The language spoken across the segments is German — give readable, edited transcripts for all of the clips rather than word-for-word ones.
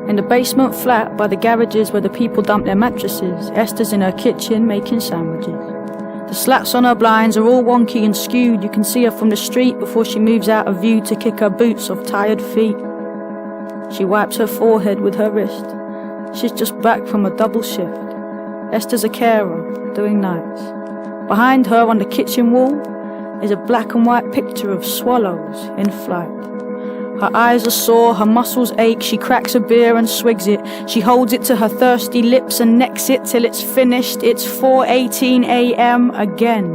In the basement flat by the garages where the people dump their mattresses, Esther's in her kitchen making sandwiches. The slats on her blinds are all wonky and skewed. You can see her from the street before she moves out of view to kick her boots off tired feet. She wipes her forehead with her wrist. She's just back from a double shift. Esther's a carer, doing nights. Behind her on the kitchen wall is a black and white picture of swallows in flight. Her eyes are sore, her muscles ache, she cracks a beer and swigs it. She holds it to her thirsty lips and necks it till it's finished. It's 4:18 a.m. again.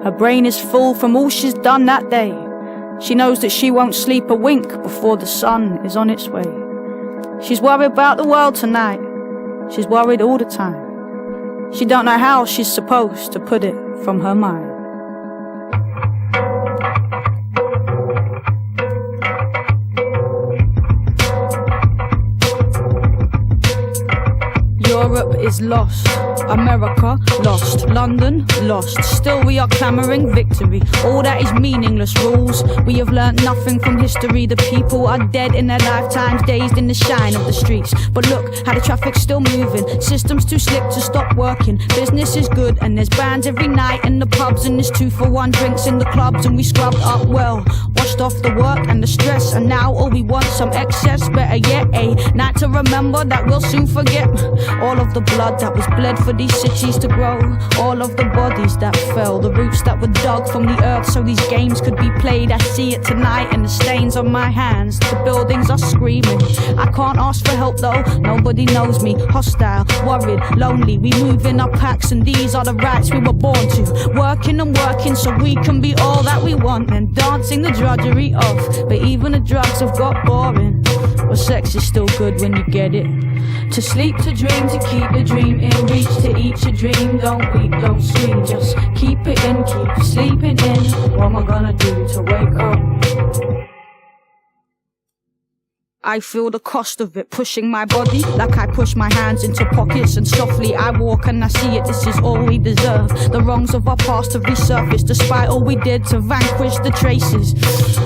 Her brain is full from all she's done that day. She knows that she won't sleep a wink before the sun is on its way. She's worried about the world tonight. She's worried all the time. She don't know how she's supposed to put it from her mind. Europe is lost, America lost, London lost. Still we are clamouring victory. All that is meaningless rules. We have learnt nothing from history. The people are dead in their lifetimes, dazed in the shine of the streets. But look how the traffic's still moving. Systems too slick to stop working. Business is good and there's bands every night in the pubs, and there's 2-for-1 drinks in the clubs, and we scrubbed up well, washed off the work and the stress, and now all we want some excess. Better yet, a night to remember that we'll soon forget. All of the blood that was bled for these cities to grow, all of the bodies that fell, the roots that were dug from the earth so these games could be played. I see it tonight in the stains on my hands. The buildings are screaming. I can't ask for help though, nobody knows me. Hostile, worried, lonely, we move in our packs, and these are the rights we were born to. Working and working so we can be all that we want, and dancing the drudgery off. But even the drugs have got boring. But sex is still good when you get it. To sleep, to dream, to keep the dream in reach, to eat your dream. Don't weep, don't scream, just keep it in, keep sleeping in. What am I gonna do to wake up? I feel the cost of it pushing my body like I push my hands into pockets, and softly I walk and I see it. This is all we deserve. The wrongs of our past have resurfaced despite all we did to vanquish the traces.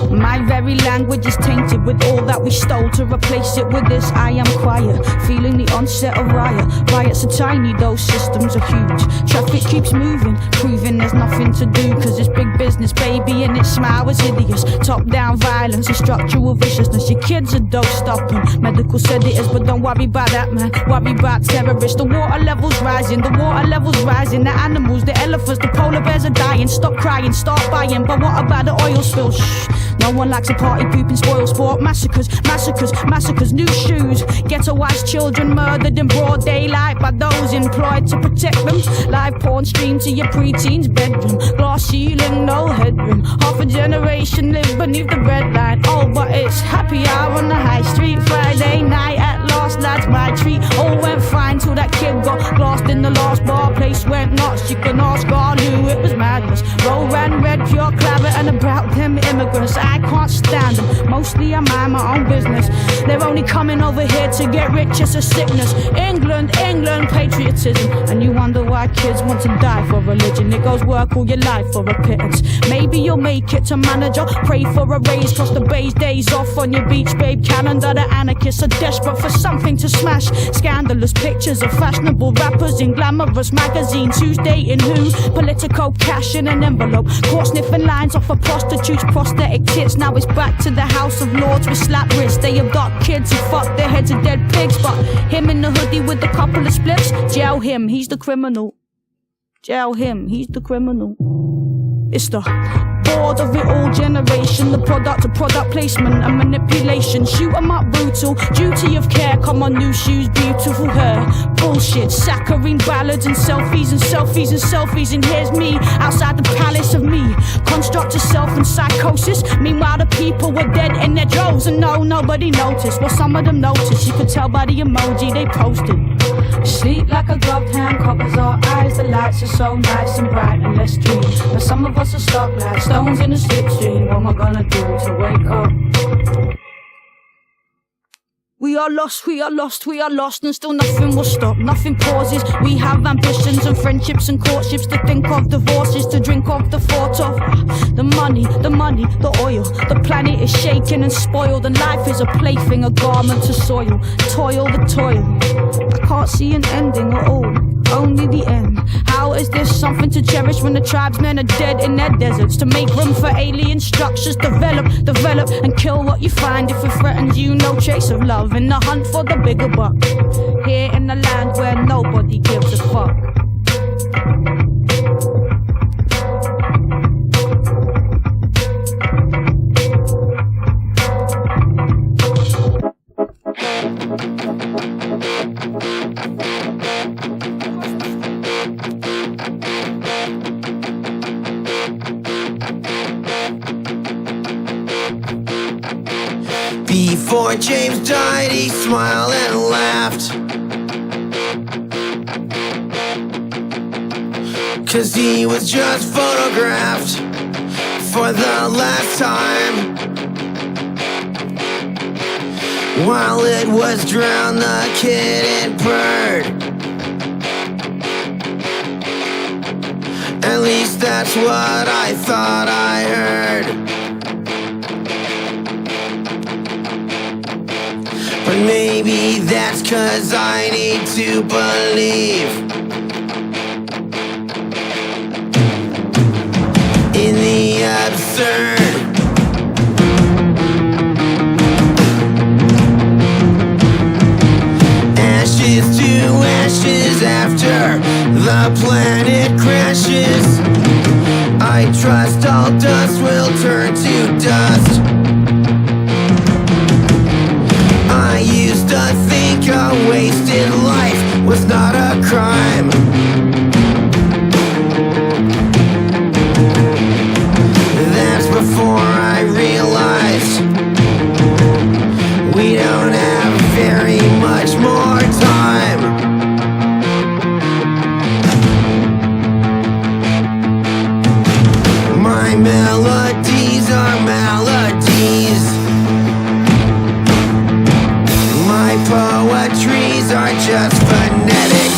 My very language is tainted with all that we stole. To replace it with this, I am quiet, feeling the onset of riot. Riots are tiny, those systems are huge. Traffic keeps moving, proving there's nothing to do, cause it's big business, baby, and its smile is hideous. Top-down violence and structural viciousness. Your kids are dope stopping. Medical said it is, but don't worry about that, man. Worry about terrorists. The water level's rising, the water level's rising. The animals, the elephants, the polar bears are dying. Stop crying, start buying. But what about the oil spill? Shh. No one likes a party pooping spoil sport. Massacres, massacres, massacres. New shoes. Ghettoized children murdered in broad daylight by those employed to protect them. Live porn streamed to your preteen's bedroom. Glass ceiling, no headroom. Half a generation live beneath the breadline. Oh, but it's happy hour on the high street. Friday night at last, that's my treat. All went fine till that kid got lost in the last bar. Place went nuts, you can ask God who, it was madness. Roll ran red, pure claret, and about them immigrants I can't stand them. Mostly I mind my own business. They're only coming over here to get rich, it's a sickness. England, England, patriotism. And you wonder why kids want to die for religion. It goes work all your life for a pittance. Maybe you'll make it to manager. Pray for a raise, cross the bay's days off on your beach, babe. Calendar, the anarchists are desperate for something to smash. Scandalous pictures of fashionable rappers in glamorous magazines. Who's dating who? Politico cash in an envelope. Caught sniffing lines off of prostitutes' prosthetic tits. Now it's back to the House of Lords with slap wrists. They have got kids who fuck their heads of dead pigs. But him in the hoodie with a couple of spliffs, jail him, he's the criminal. Jail him, he's the criminal. It's the bored of it all generation, the product of product placement and manipulation. Shoot 'em up brutal, duty of care, come on new shoes, beautiful hair. Bullshit, saccharine ballads and selfies and selfies and selfies. And here's me, outside the palace of me. Construct of self and psychosis. Meanwhile the people were dead in their droves, and no, nobody noticed. Well, some of them noticed, you could tell by the emoji they posted. Sleep like a gloved hand covers our eyes. The lights are so nice and bright and let's dream. But some of us are stuck like stones in a slipstream. What am I gonna do to wake up? We are lost, we are lost, we are lost, and still nothing will stop, nothing pauses. We have ambitions and friendships and courtships, to think of divorces, to drink of the thought of the money, the oil. The planet is shaken and spoiled, and life is a plaything, a garment to soil. Toil the toil. I can't see an ending at all, only the end. How is this something to cherish when the tribesmen are dead in their deserts? To make room for alien structures, develop, and kill what you find if it threatens you. No trace of love in the hunt for the bigger buck. Here in the land where nobody gives a fuck. Before James died, he smiled and laughed, 'cause he was just photographed for the last time. While it was drowned, the kid it burned. At least that's what I thought I heard. But maybe that's 'cause I need to believe in the absurd. Ashes to ashes after the planet crashes. I trust all dust will turn to dust. I used to think a wasted life was not a crime. That's before I realized we don't have very much more time. My melodies are maladies. My poetries are just phonetic.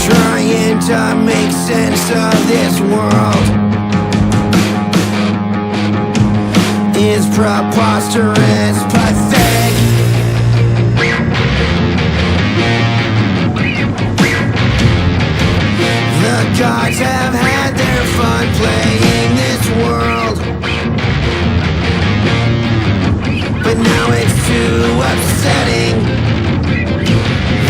Trying to make sense of this world is preposterous, pathetic. The gods have had their fun playing this world, but now it's too upsetting.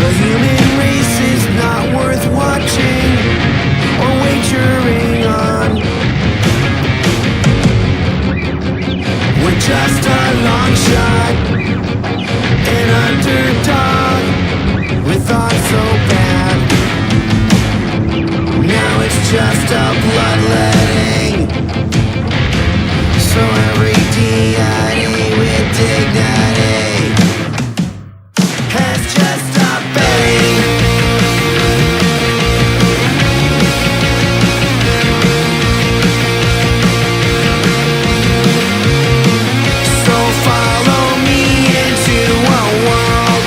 The human race is not worth watching or wagering on. We're just a long shot, an underdog with thoughts so bad. Now it's just a bloodletting. So every deity with dignity has just stopped betting. So follow me into a world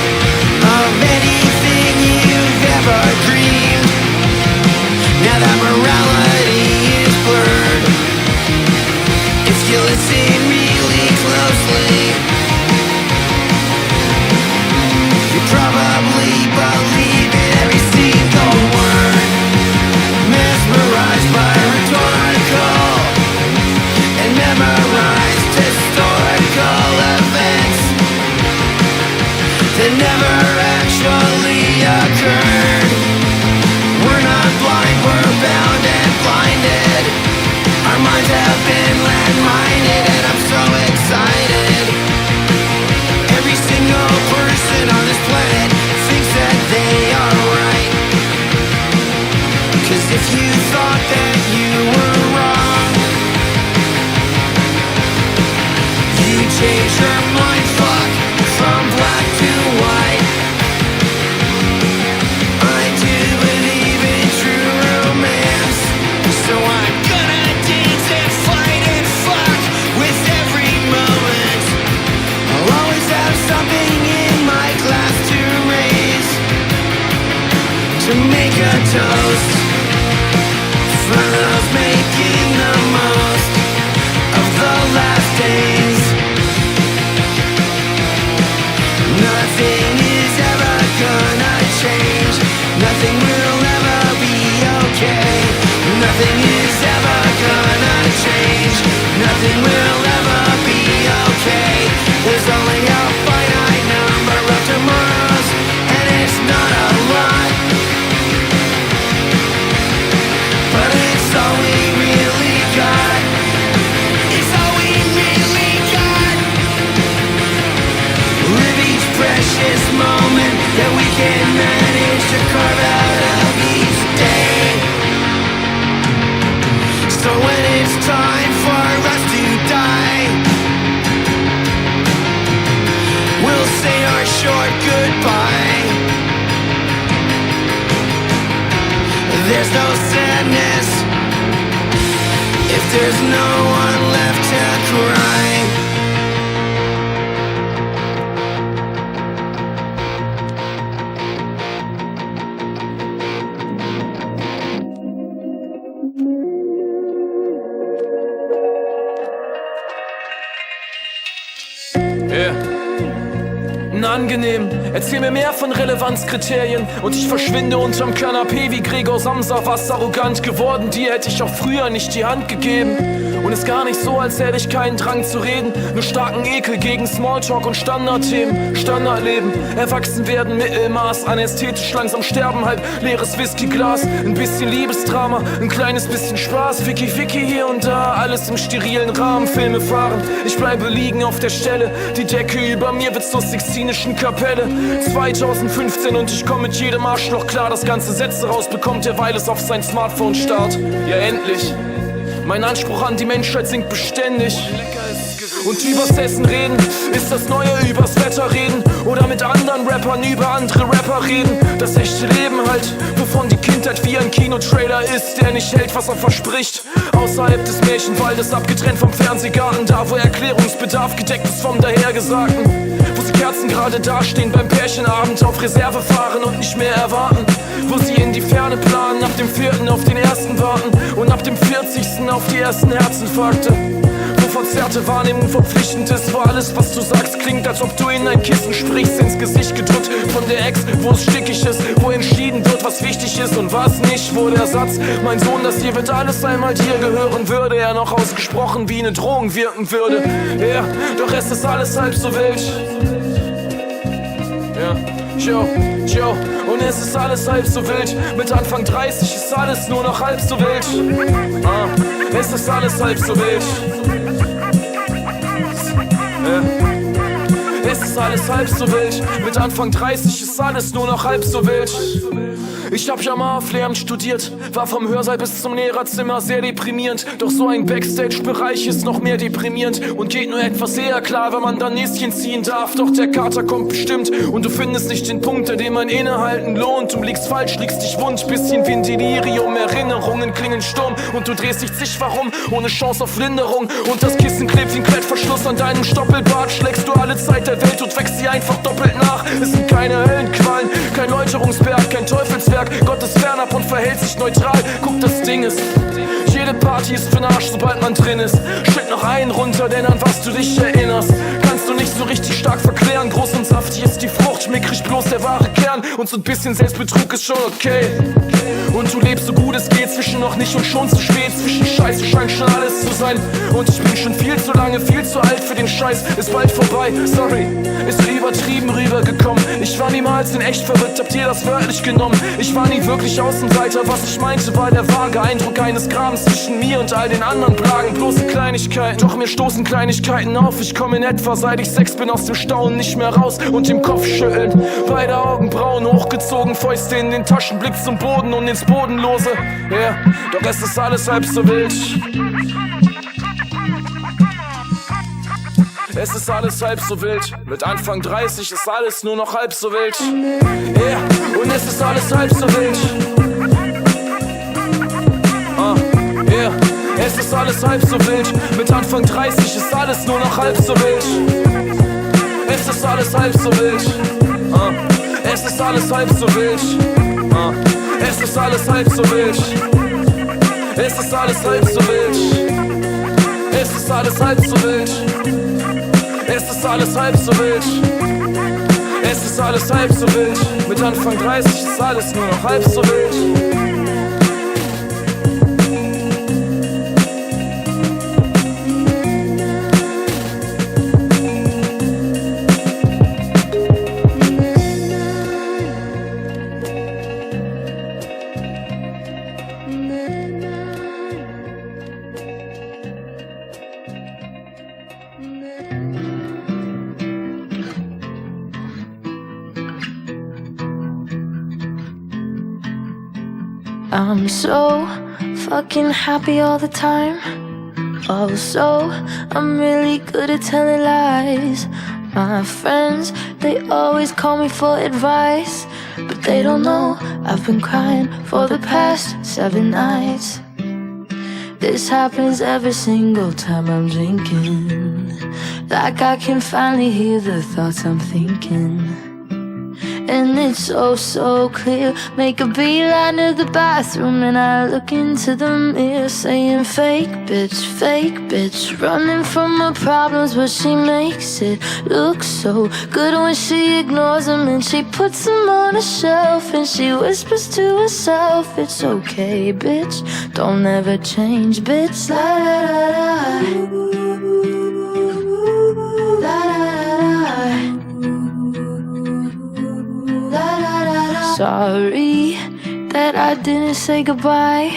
of anything you've ever dreamed. Now that morality is blurred, if you listen really closely, you probably believe in every single word. Mesmerized by rhetorical and memorized historical events that never actually occurred. We're not blind, we're bound and blinded. Our minds have been landmined, and I'm so excited. Every single person on this planet thinks that they are right. 'Cause if you thought that you were wrong, you change your mind, fuck, from black to white. I do believe in true romance, so I'm gonna dance and fight and fuck with every moment. I'll always have something in my glass to toast for those making the most of the last days. Nothing is ever gonna change. Nothing will ever be okay. Nothing is ever gonna change. Nothing will ever be okay. There's only a finite number of tomorrows, and it's not a lot, but it's all we really got. It's all we really got. Live each precious moment that we can manage to carve out of each day. So when it's time for us to die, we'll say our short goodbye. There's no sadness if there's no one left to cry. Angenehm, erzähl mir mehr von Relevanzkriterien und ich verschwinde unterm Kanapee wie Gregor Samsa, was arrogant geworden, dir hätte ich auch früher nicht die Hand gegeben. Und ist gar nicht so, als hätte ich keinen Drang zu reden, nur starken Ekel gegen Smalltalk und Standardthemen, Standardleben, erwachsen werden, Mittelmaß, anästhetisch langsam sterben, halb leeres Whiskyglas, ein bisschen Liebesdrama, ein kleines bisschen Spaß, Ficky hier und da, alles im sterilen Rahmen, Filme fahren, ich bleibe liegen auf der Stelle, die Decke über mir wird zur Sixtinischen Kapelle, 2015 und ich komme mit jedem Arschloch klar, das ganze Sätze rausbekommt, derweil es auf sein Smartphone starrt, ja endlich. Mein Anspruch an die Menschheit sinkt beständig. Und übers Essen reden, ist das Neue übers Wetter reden. Oder mit anderen Rappern über andere Rapper reden. Das echte Leben halt, wovon die Kindheit wie ein Kinotrailer ist, der nicht hält, was er verspricht. Außerhalb des Märchenwaldes, abgetrennt vom Fernsehgarten, da wo Erklärungsbedarf gedeckt ist vom Dahergesagten. Wo sie Kerzen gerade dastehen beim Pärchenabend, auf Reserve fahren und nicht mehr erwarten. Wo sie in die Ferne planen, ab dem 4. auf den 1. warten und ab dem 40. auf die ersten Herzinfarkte. Wo verzerrte Wahrnehmung verpflichtend ist, wo alles, was du sagst, klingt, als ob du in ein Kissen sprichst, ins Gesicht gedrückt von der Ex, wo es stickig ist, wo entschieden wird, was wichtig ist und was nicht, wo der Satz, mein Sohn, das hier wird alles einmal dir gehören, würde er noch ausgesprochen wie eine Drohung wirken würde. Ja, doch es ist alles halb so wild. Ja, Joe, und es ist alles halb so wild. Mit Anfang 30 ist alles nur noch halb so wild. Es ist alles halb so wild. Es ist alles halb so wild. Mit Anfang 30 ist alles nur noch halb so wild. Ich hab ja mal auf Lehramt studiert, war vom Hörsaal bis zum Lehrerzimmer sehr deprimierend. Doch so ein Backstage-Bereich ist noch mehr deprimierend und geht nur etwas eher klar, wenn man dann Näschen ziehen darf. Doch der Kater kommt bestimmt und du findest nicht den Punkt, an dem ein Innehalten lohnt. Du liegst falsch, liegst dich wund, bisschen wie ein Delirium. Erinnerungen klingen stumm und du drehst dich zig warum, ohne Chance auf Linderung. Und das Kissen klebt wie ein Klettverschluss an deinem Stoppelbart. Schlägst du alle Zeit der Welt und wächst sie einfach doppelt nach. Es sind keine Höllenqualen, kein Läuterungsberg, kein Teufelswerk. Gott ist fernab und verhält sich neutral. Guck, das Ding ist, jede Party ist für'n Arsch, sobald man drin ist. Schütt noch einen runter, denn an was du dich erinnerst, kannst du nicht so richtig stark verklären. Groß und saftig ist die Frucht, mickrig bloß der wahre Kern. Und so ein bisschen Selbstbetrug ist schon okay. Und du lebst so gut es geht, zwischen noch nicht und schon zu spät. Zwischen Scheiße scheint schon alles zu sein. Und ich bin schon viel zu lange, viel zu alt für den Scheiß. Ist bald vorbei, sorry, ist übertrieben rübergekommen. Ich war niemals in echt verrückt, habt ihr das wörtlich genommen. Ich war nie wirklich Außenseiter, was ich meinte war der vage Eindruck eines Grabens zwischen mir und all den anderen Plagen. Bloße Kleinigkeiten, doch mir stoßen Kleinigkeiten auf. Ich komme in etwa, seit ich 6 bin, aus dem Staunen nicht mehr raus. Und im Kopf schütteln, beide Augenbrauen hochgezogen, Fäuste in den Taschen, Blick zum Boden und ins Bodenlose. Ja, doch es ist alles halb so wild. Es ist alles halb so wild. Mit Anfang 30 ist alles nur noch halb so wild. Yeah, und es ist alles halb so wild. Yeah, es ist alles halb so wild. Mit Anfang 30 ist alles nur noch halb so wild. Es ist alles halb so wild. Es ist alles halb so wild. Es ist alles halb so wild. Es ist alles halb so wild. Es ist alles halb so wild. Es ist alles halb so wild. Es ist alles halb so wild. Mit Anfang 30 ist alles nur noch halb so wild. I'm so fucking happy all the time. Also, I'm really good at telling lies. My friends, they always call me for advice, but they don't know I've been crying for the past 7 nights. This happens every single time I'm drinking, like I can finally hear the thoughts I'm thinking. And it's so clear. Make a beeline to the bathroom and I look into the mirror, saying fake bitch, running from her problems, but she makes it look so good when she ignores them and she puts them on a shelf and she whispers to herself, it's okay, bitch, don't ever change, bitch. La da da da. Sorry that I didn't say goodbye.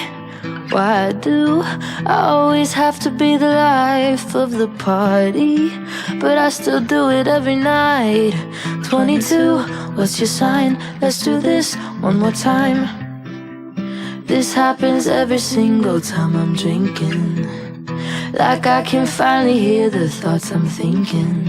Why do I always have to be the life of the party? But I still do it every night. 22, what's your sign? Let's do this one more time. This happens every single time I'm drinking, like I can finally hear the thoughts I'm thinking.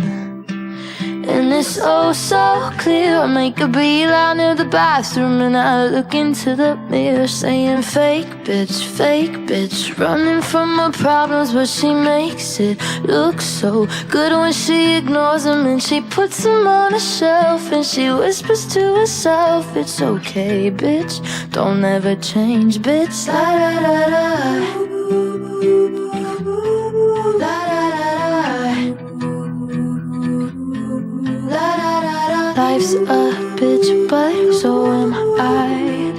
And it's so clear. I make a beeline to the bathroom and I look into the mirror, saying fake bitch, running from her problems, but she makes it look so good when she ignores them and she puts them on a shelf and she whispers to herself, it's okay, bitch, don't ever change, bitch. La da da da. Life's a bitch, but so am I.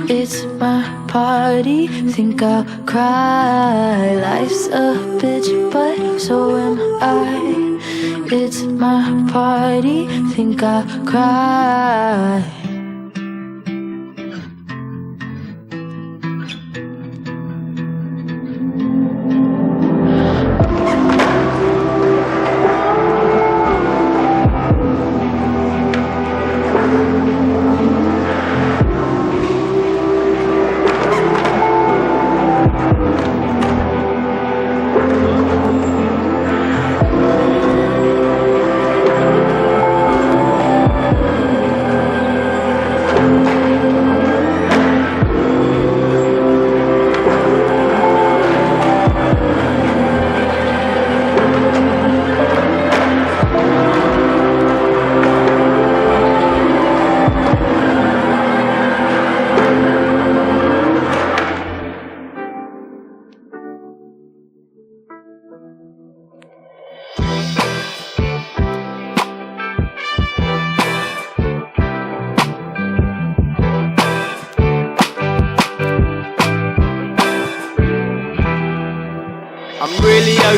It's my party, think I'll cry. Life's a bitch, but so am I. It's my party, think I'll cry.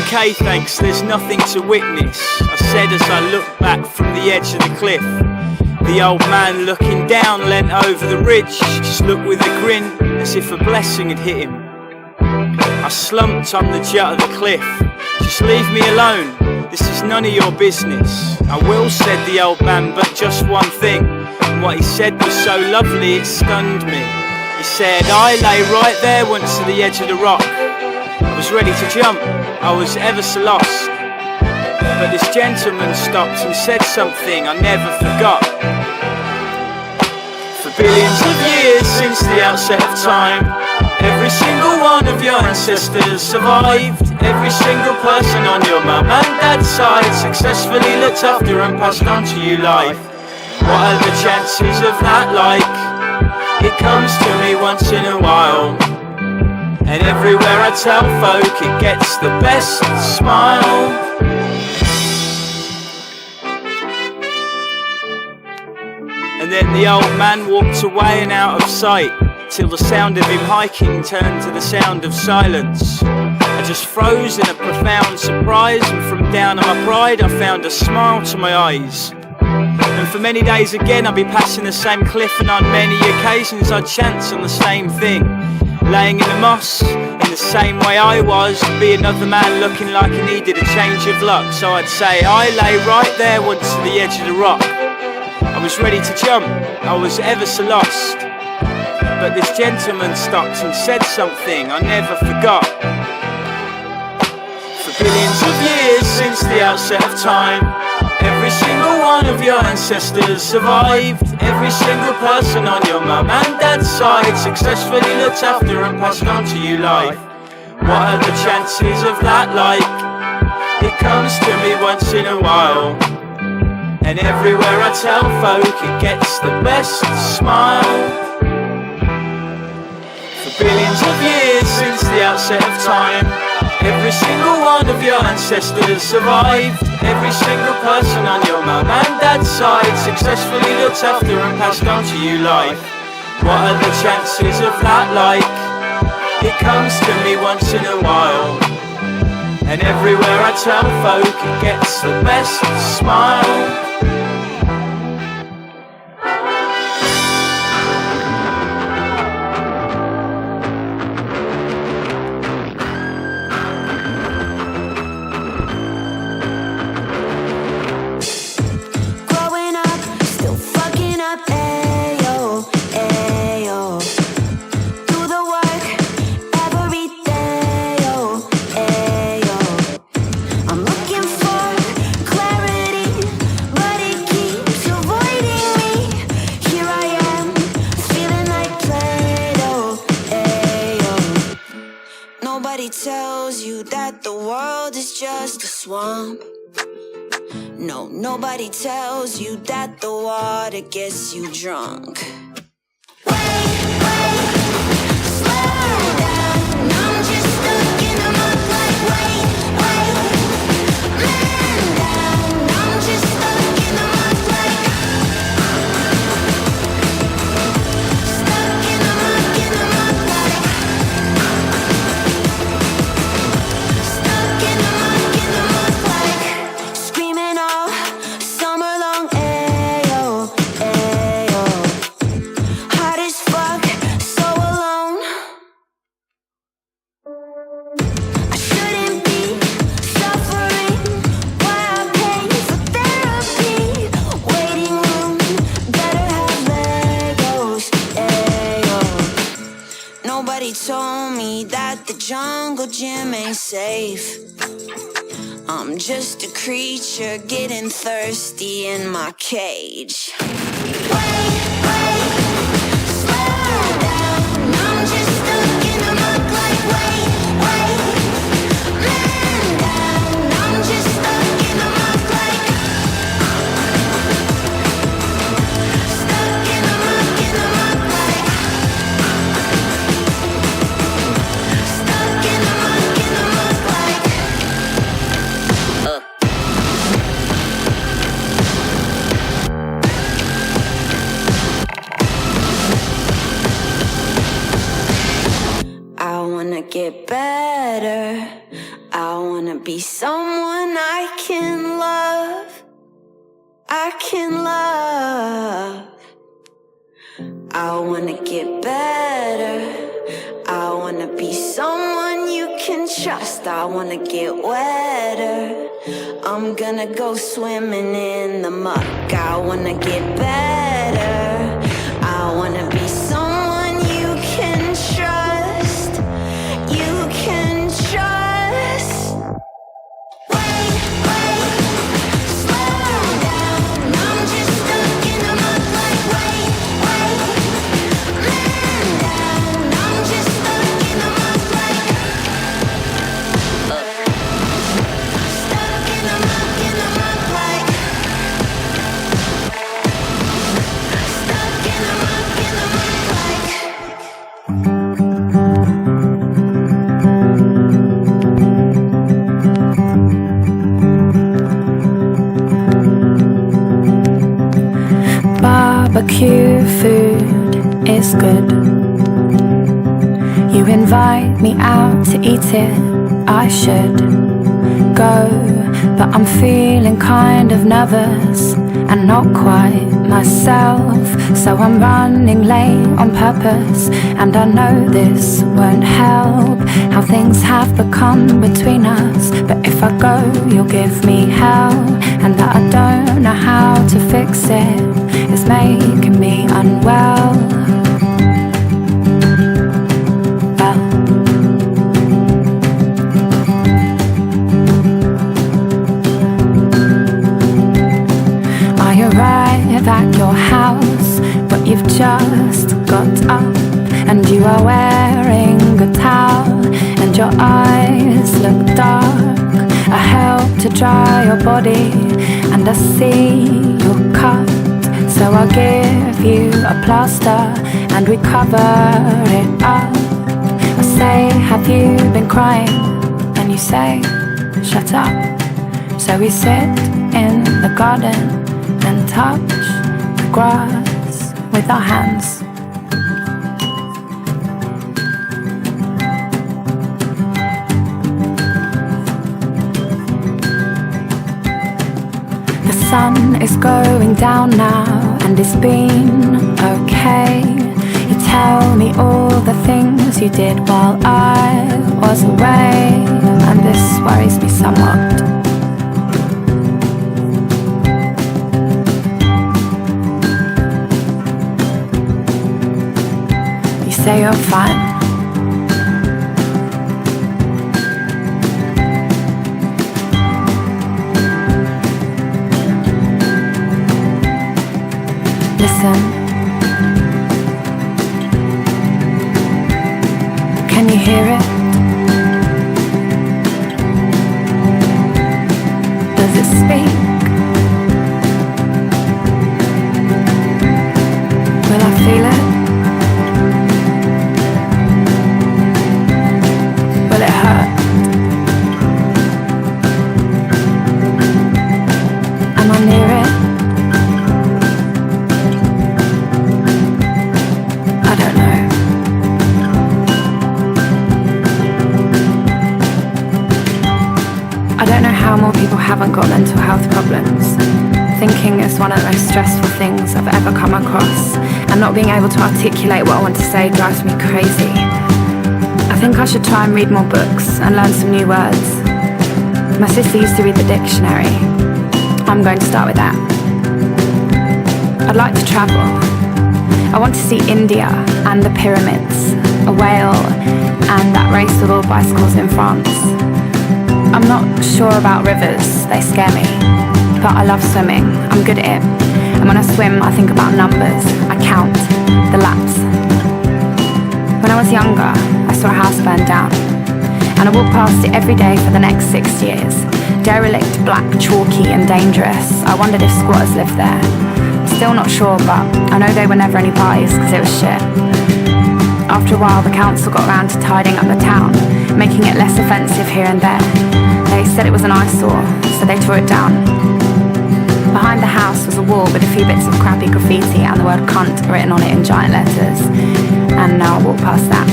Okay, thanks, there's nothing to witness, I said as I looked back from the edge of the cliff. The old man looking down leant over the ridge, just looked with a grin as if a blessing had hit him. I slumped on the jut of the cliff, just leave me alone, this is none of your business. I will, said the old man, but just one thing, and what he said was so lovely it stunned me. He said, I lay right there once to the edge of the rock, I was ready to jump, I was ever so lost, but this gentleman stopped and said something I never forgot. For billions of years since the outset of time, every single one of your ancestors survived. Every single person on your mum and dad's side successfully looked after and passed on to you life. What are the chances of that like? It comes to me once in a while, and everywhere I tell folk it gets the best smile. And then the old man walked away and out of sight, till the sound of him hiking turned to the sound of silence. I just froze in a profound surprise, and from down on my pride I found a smile to my eyes. And for many days again I'd be passing the same cliff, and on many occasions I'd chance on the same thing. Laying in the moss, in the same way I was, be another man looking like he needed a change of luck. So I'd say I lay right there once to the edge of the rock. I was ready to jump, I was ever so lost, but this gentleman stopped and said something I never forgot. For billions of years since the outset of time, every single one of your ancestors survived. Every single person on your mum and dad's side successfully looked after and passed on to you life. What are the chances of that like? It comes to me once in a while, and everywhere I tell folk it gets the best smile. For billions of years since the outset of time, every single one of your ancestors survived. Every single person on your mum and dad's side successfully looked after and passed on to you life. What are the chances of that like? It comes to me once in a while, and everywhere I tell folk it gets the best smile. No, nobody tells you that the water gets you drunk. Safe. I'm just a creature getting thirsty in my cage. Get better. I wanna be someone I can love. I can love. I wanna get better. I wanna be someone you can trust. I wanna get wetter. I'm gonna go swimming in the muck. I wanna get better. I wanna be someone you can trust. You can trust. Wait, slow down. I'm just stuck in the muck like wait, man down. I'm just stuck in the muck like stuck in the muck like barbecue food is good. You invite me out to eat it, I should go, but I'm feeling kind of nervous and not quite myself, so I'm running late on purpose, and I know this won't help how things have become between us. But if I go, you'll give me hell, and that I don't know how to fix it is making me unwell. At your house, but you've just got up, and you are wearing a towel, and your eyes look dark. I help to dry your body, and I see you're cut, so I'll give you a plaster, and we cover it up. I say, have you been crying? And you say, shut up. So we sit in the garden and touch the grass with our hands. The sun is going down now, and it's been okay. You tell me all the things you did while I was away, and this worries me somewhat. Say you're fine. Listen. Can you hear it? Does it speak? Will I feel it? Will it hurt? Am I near it? I don't know. I don't know how more people haven't got mental health problems. Thinking is one of the most stressful things I've ever come across, and not being able to articulate what I want to say drives me crazy. I think I should try and read more books and learn some new words. My sister used to read the dictionary. I'm going to start with that. I'd like to travel. I want to see India and the pyramids, a whale, and that race with all bicycles in France. I'm not sure about rivers, they scare me. But I love swimming, I'm good at it. And when I swim, I think about numbers. I count the laps. When I was younger, I saw a house burn down, and I walked past it every day for the next 6 years. Derelict, black, chalky and dangerous. I wondered if squatters lived there. Still not sure, but I know there were never any parties because it was shit. After a while, the council got around to tidying up the town, making it less offensive here and there. They said it was an eyesore, so they tore it down. Behind the house was a wall with a few bits of crappy graffiti and the word cunt written on it in giant letters. And now I walk past that.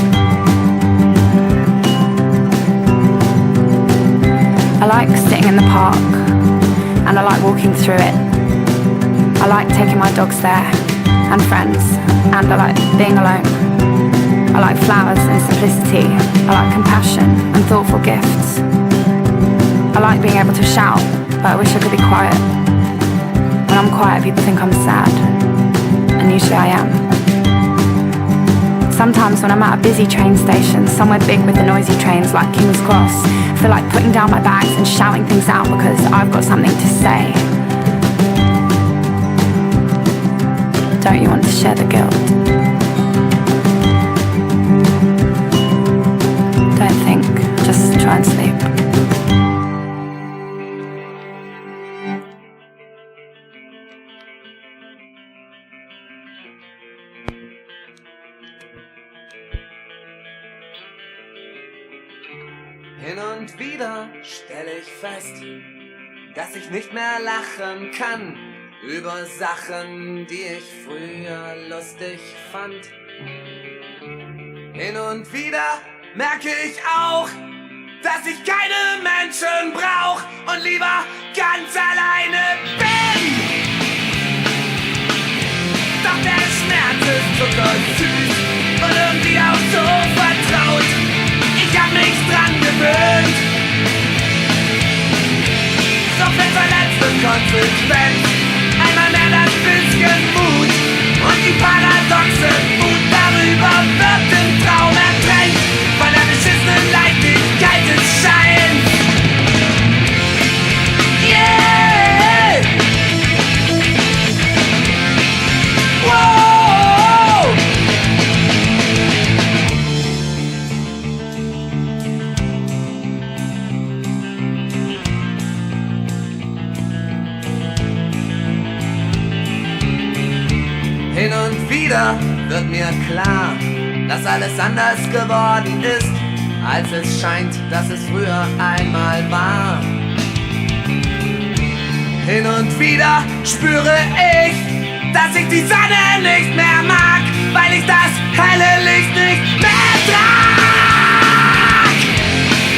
I like sitting in the park, and I like walking through it. I like taking my dogs there, and friends, and I like being alone. I like flowers and simplicity. I like compassion and thoughtful gifts. I like being able to shout, but I wish I could be quiet. When I'm quiet, people think I'm sad, and usually I am. Sometimes when I'm at a busy train station, somewhere big with the noisy trains like King's Cross, I feel like putting down my bags and shouting things out because I've got something to say. Don't you want to share the guilt? Don't think, just try and sleep. Hin und wieder stelle ich fest, dass ich nicht mehr lachen kann. über Sachen, die ich früher lustig fand. Hin und wieder merke ich auch, dass ich keine Menschen brauch und lieber ganz alleine bin. Doch der Schmerz ist zuckersüß und irgendwie auch so vertraut. Ich hab mich dran gewöhnt. So viel verletzt und konsequent. Einmal mehr das bisschen Mut und die paradoxe Wut darüber wird im Traum ertränkt von der beschissenen Leichtigkeit des Scheins. Yeah! Wow! Hin und wieder wird mir klar, dass alles anders geworden ist, als es scheint, dass es früher einmal war. Hin und wieder spüre ich, dass ich die Sonne nicht mehr mag, weil ich das helle Licht nicht mehr trag.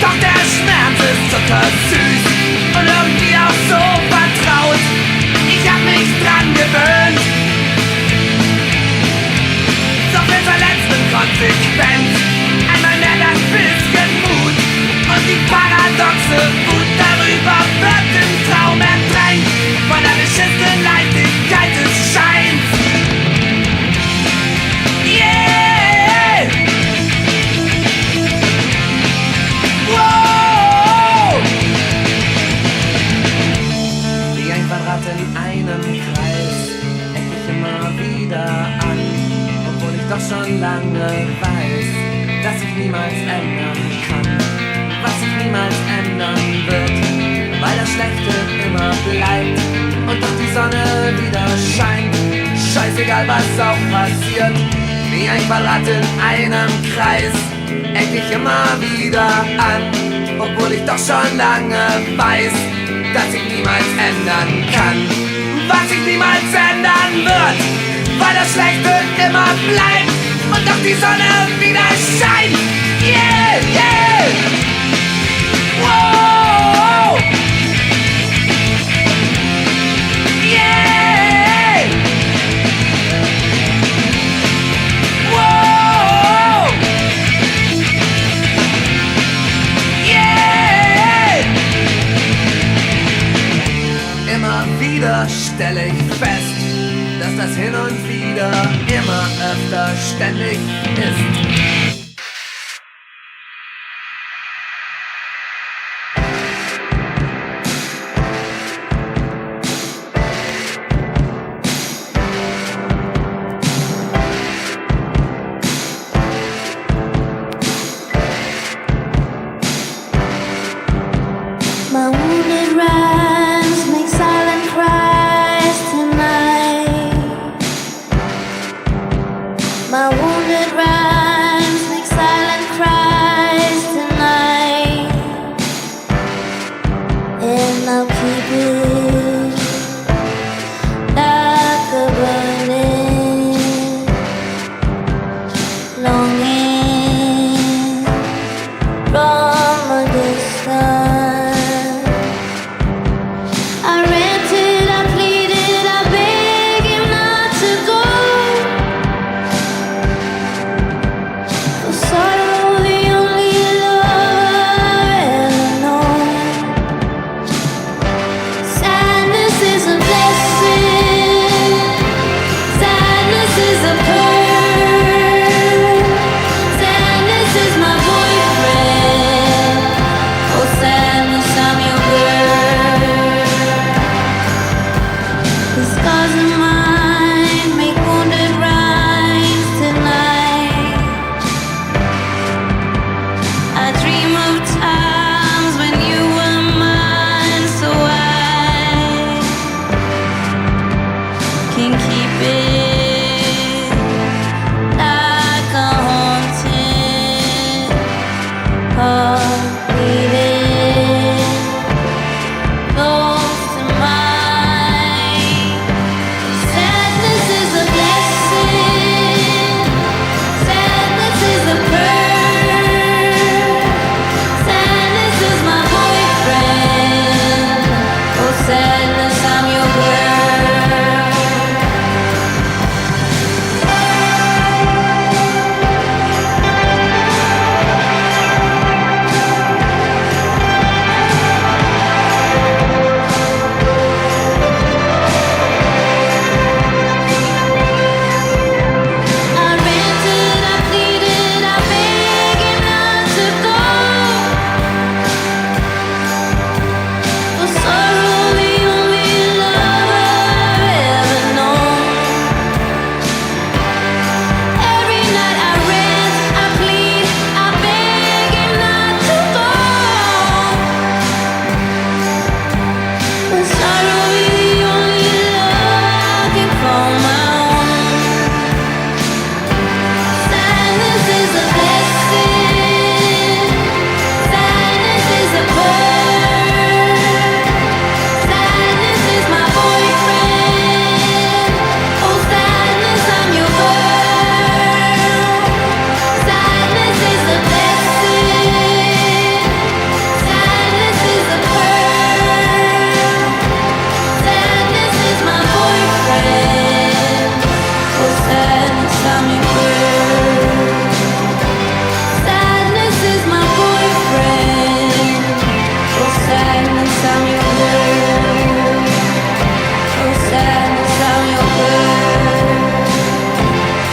Doch der Schmerz ist zuckersüß und irgendwie auch so vertraut. Ich hab mich dran gewöhnt. So viel verletzt und konsequent. Einmal mehr das bisschen Mut und die paradoxe Wut darüber wird im Traum ertränkt von der beschissenen Leichtigkeit des Scheins. Yeah! Wow! Wie ein Quadrat in einem Kreis eck ich immer wieder an, obwohl ich doch schon lange weiß, dass ich niemals ändern kann, was sich niemals ändern wird, weil das Schlechte immer bleibt und doch die Sonne wieder scheint. Scheißegal, was auch passiert, wie ein Quadrat in einem Kreis eck ich immer wieder an, obwohl ich doch schon lange weiß, dass ich niemals ändern kann, was sich niemals ändern wird, weil das Schlechte immer bleibt und doch die Sonne wieder scheint. Yeah, yeah! Wow! Yeah! Wow! Yeah! Immer wieder stelle ich fest, dass das hin und wieder immer öfter ständig ist. My wounded rhymes make silent cries tonight. My wounded rhymes make silent cries tonight. And I'll keep it like a burning longing from a distance. I ranted, I pleaded, I begged him not to go.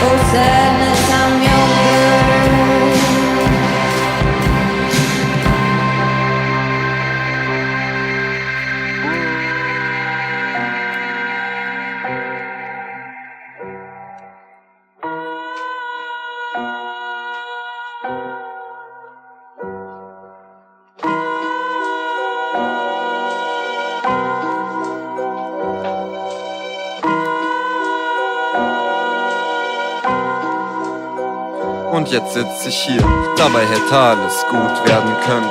Oh sadness, I'm your girl. Und jetzt sitz ich hier, dabei hätte alles gut werden können.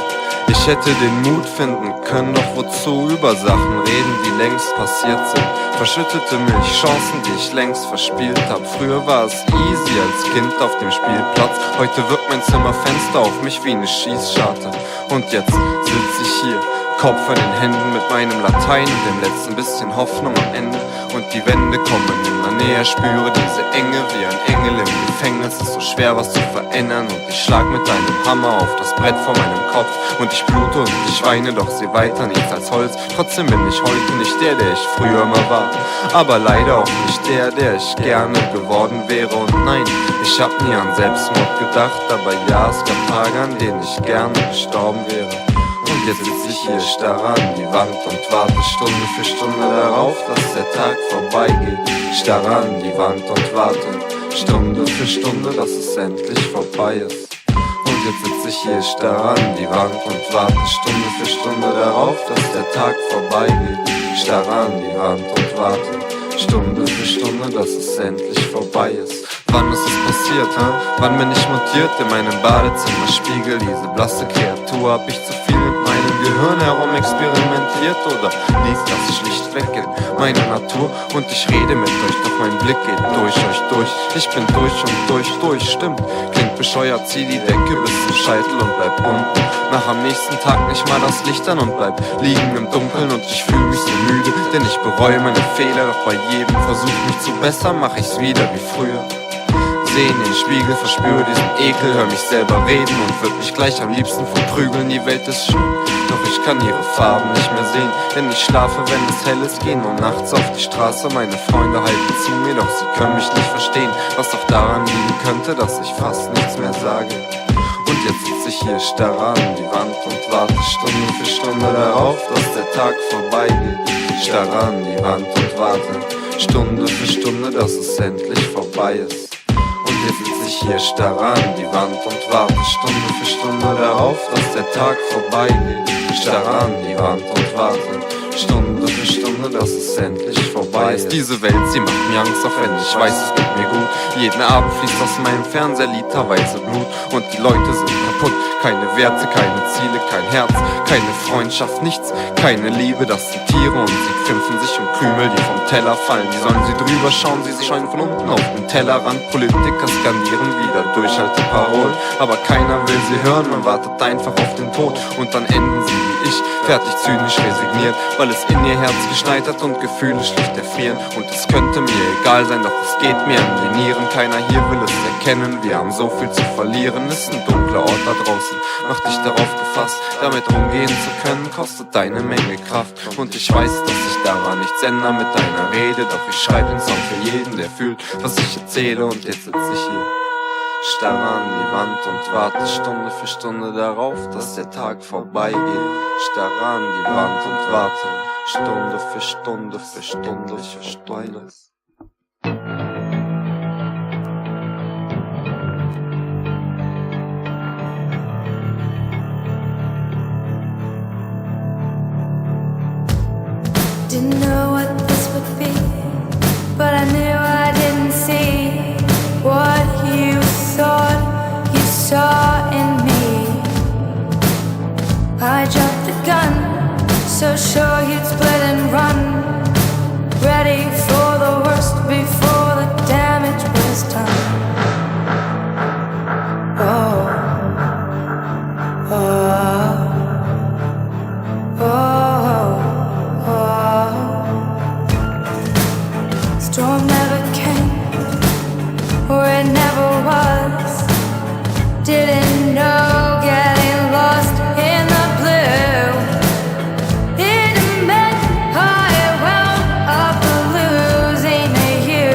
Ich hätte den Mut finden können, doch wozu über Sachen reden, die längst passiert sind. Verschüttete Milch, Chancen, die ich längst verspielt hab. Früher war es easy als Kind auf dem Spielplatz. Heute wirkt mein Zimmerfenster auf mich wie eine Schießscharte. Und jetzt sitz ich hier, Kopf in den Händen mit meinem Latein und dem letzten bisschen Hoffnung am Ende. Und die Wände kommen immer näher, spüre diese Enge wie ein Engel im Gefängnis. Ist so schwer was zu verändern und ich schlag mit einem Hammer auf das Brett vor meinem Kopf. Und ich blute und ich weine, doch seh weiter nichts als Holz. Trotzdem bin ich heute nicht der ich früher mal war. Aber leider auch nicht der ich gerne geworden wäre. Und nein, ich hab nie an Selbstmord gedacht, aber ja, es gab Tage, an denen ich gerne gestorben wäre. Und jetzt sitz ich hier, starr an die Wand und warte Stunde für Stunde darauf, dass der Tag vorbeigeht. Starr an die Wand und warte Stunde für Stunde, dass es endlich vorbei ist. Und jetzt sitz ich hier, starr an die Wand und warte Stunde für Stunde darauf, dass der Tag vorbeigeht. Starr an die Wand und warte Stunde für Stunde, dass es endlich vorbei ist. Wann ist es passiert, Wann bin ich mutiert in meinem Badezimmerspiegel? Diese blasse Kreatur, hab ich zu viel mit meinem Gehirn herumexperimentiert oder lief das schlichtweg in meine Natur? Und ich rede mit euch, doch mein Blick geht durch euch durch. Ich bin durch und durch, stimmt. Klingt bescheuert, zieh die Decke bis zum Scheitel und bleib unten. Mach am nächsten Tag nicht mal das Licht an und bleib liegen im Dunkeln. Und ich fühl mich so müde, denn ich bereue meine Fehler. Doch bei jedem Versuch mich zu bessern, mach ich's wieder wie früher. Seh in den Spiegel, verspüre diesen Ekel, hör mich selber reden und würd mich gleich am liebsten verprügeln. Die Welt ist schön, doch ich kann ihre Farben nicht mehr sehen, denn ich schlafe, wenn es hell ist, geh nur nachts auf die Straße. Meine Freunde halten zu mir, doch sie können mich nicht verstehen, was doch daran liegen könnte, dass ich fast nichts mehr sage. Und jetzt sitz ich hier, starr an die Wand und warte Stunde für Stunde darauf, dass der Tag vorbeigeht. Starr an die Wand und warte Stunde für Stunde, dass es endlich vorbei ist. Und jetzt sitz ich hier, starr an die Wand und warte Stunde für Stunde darauf, dass der Tag vorbeigeht. Starr an die Wand und warte Stunde für Stunde, dass es endlich vorbei ist. Diese Welt, sie macht mir Angst, auch wenn ich weiß, es geht mir gut. Jeden Abend fließt aus meinem Fernseher literweise Blut und die Leute sind kaputt. Keine Werte, keine Ziele, kein Herz, keine Freundschaft, nichts, keine Liebe, das sind Tiere und sie krümpfen sich um Krümel, die vom Teller fallen. Wie sollen sie drüber schauen, sie scheinen von unten auf den Tellerrand. Politiker skandieren wieder Durchhalteparolen, aber keiner will sie hören, man wartet einfach auf den Tod und dann enden sie wie ich, fertig zynisch resigniert, weil es in ihr Herz geschneit hat und Gefühle schlicht erfrieren. Und es könnte mir egal sein, doch es geht mir an die Nieren. Keiner hier will es erkennen, wir haben so viel zu verlieren. Ist ein dunkler Ort da draußen, mach dich darauf gefasst. Damit umgehen zu können, kostet eine Menge Kraft. Und ich weiß, dass ich daran nichts ändere mit deiner Rede, doch ich schreibe den Song für jeden, der fühlt, was ich erzähle. Und jetzt sitz ich hier, starr an die Wand und warte Stunde für Stunde darauf, dass der Tag vorbeigeht. Starr an die Wand und warte Stunde für Stunde für Stunde für Stunde. Didn't know what this would be, but I knew I didn't see what you thought you saw in me. I jumped the gun, so sure you'd split and run, ready for the worst before the damage was done. Oh, oh, oh, oh. Storm never came, or it never was. Didn't know getting lost in the blue. It meant I wound up losing you.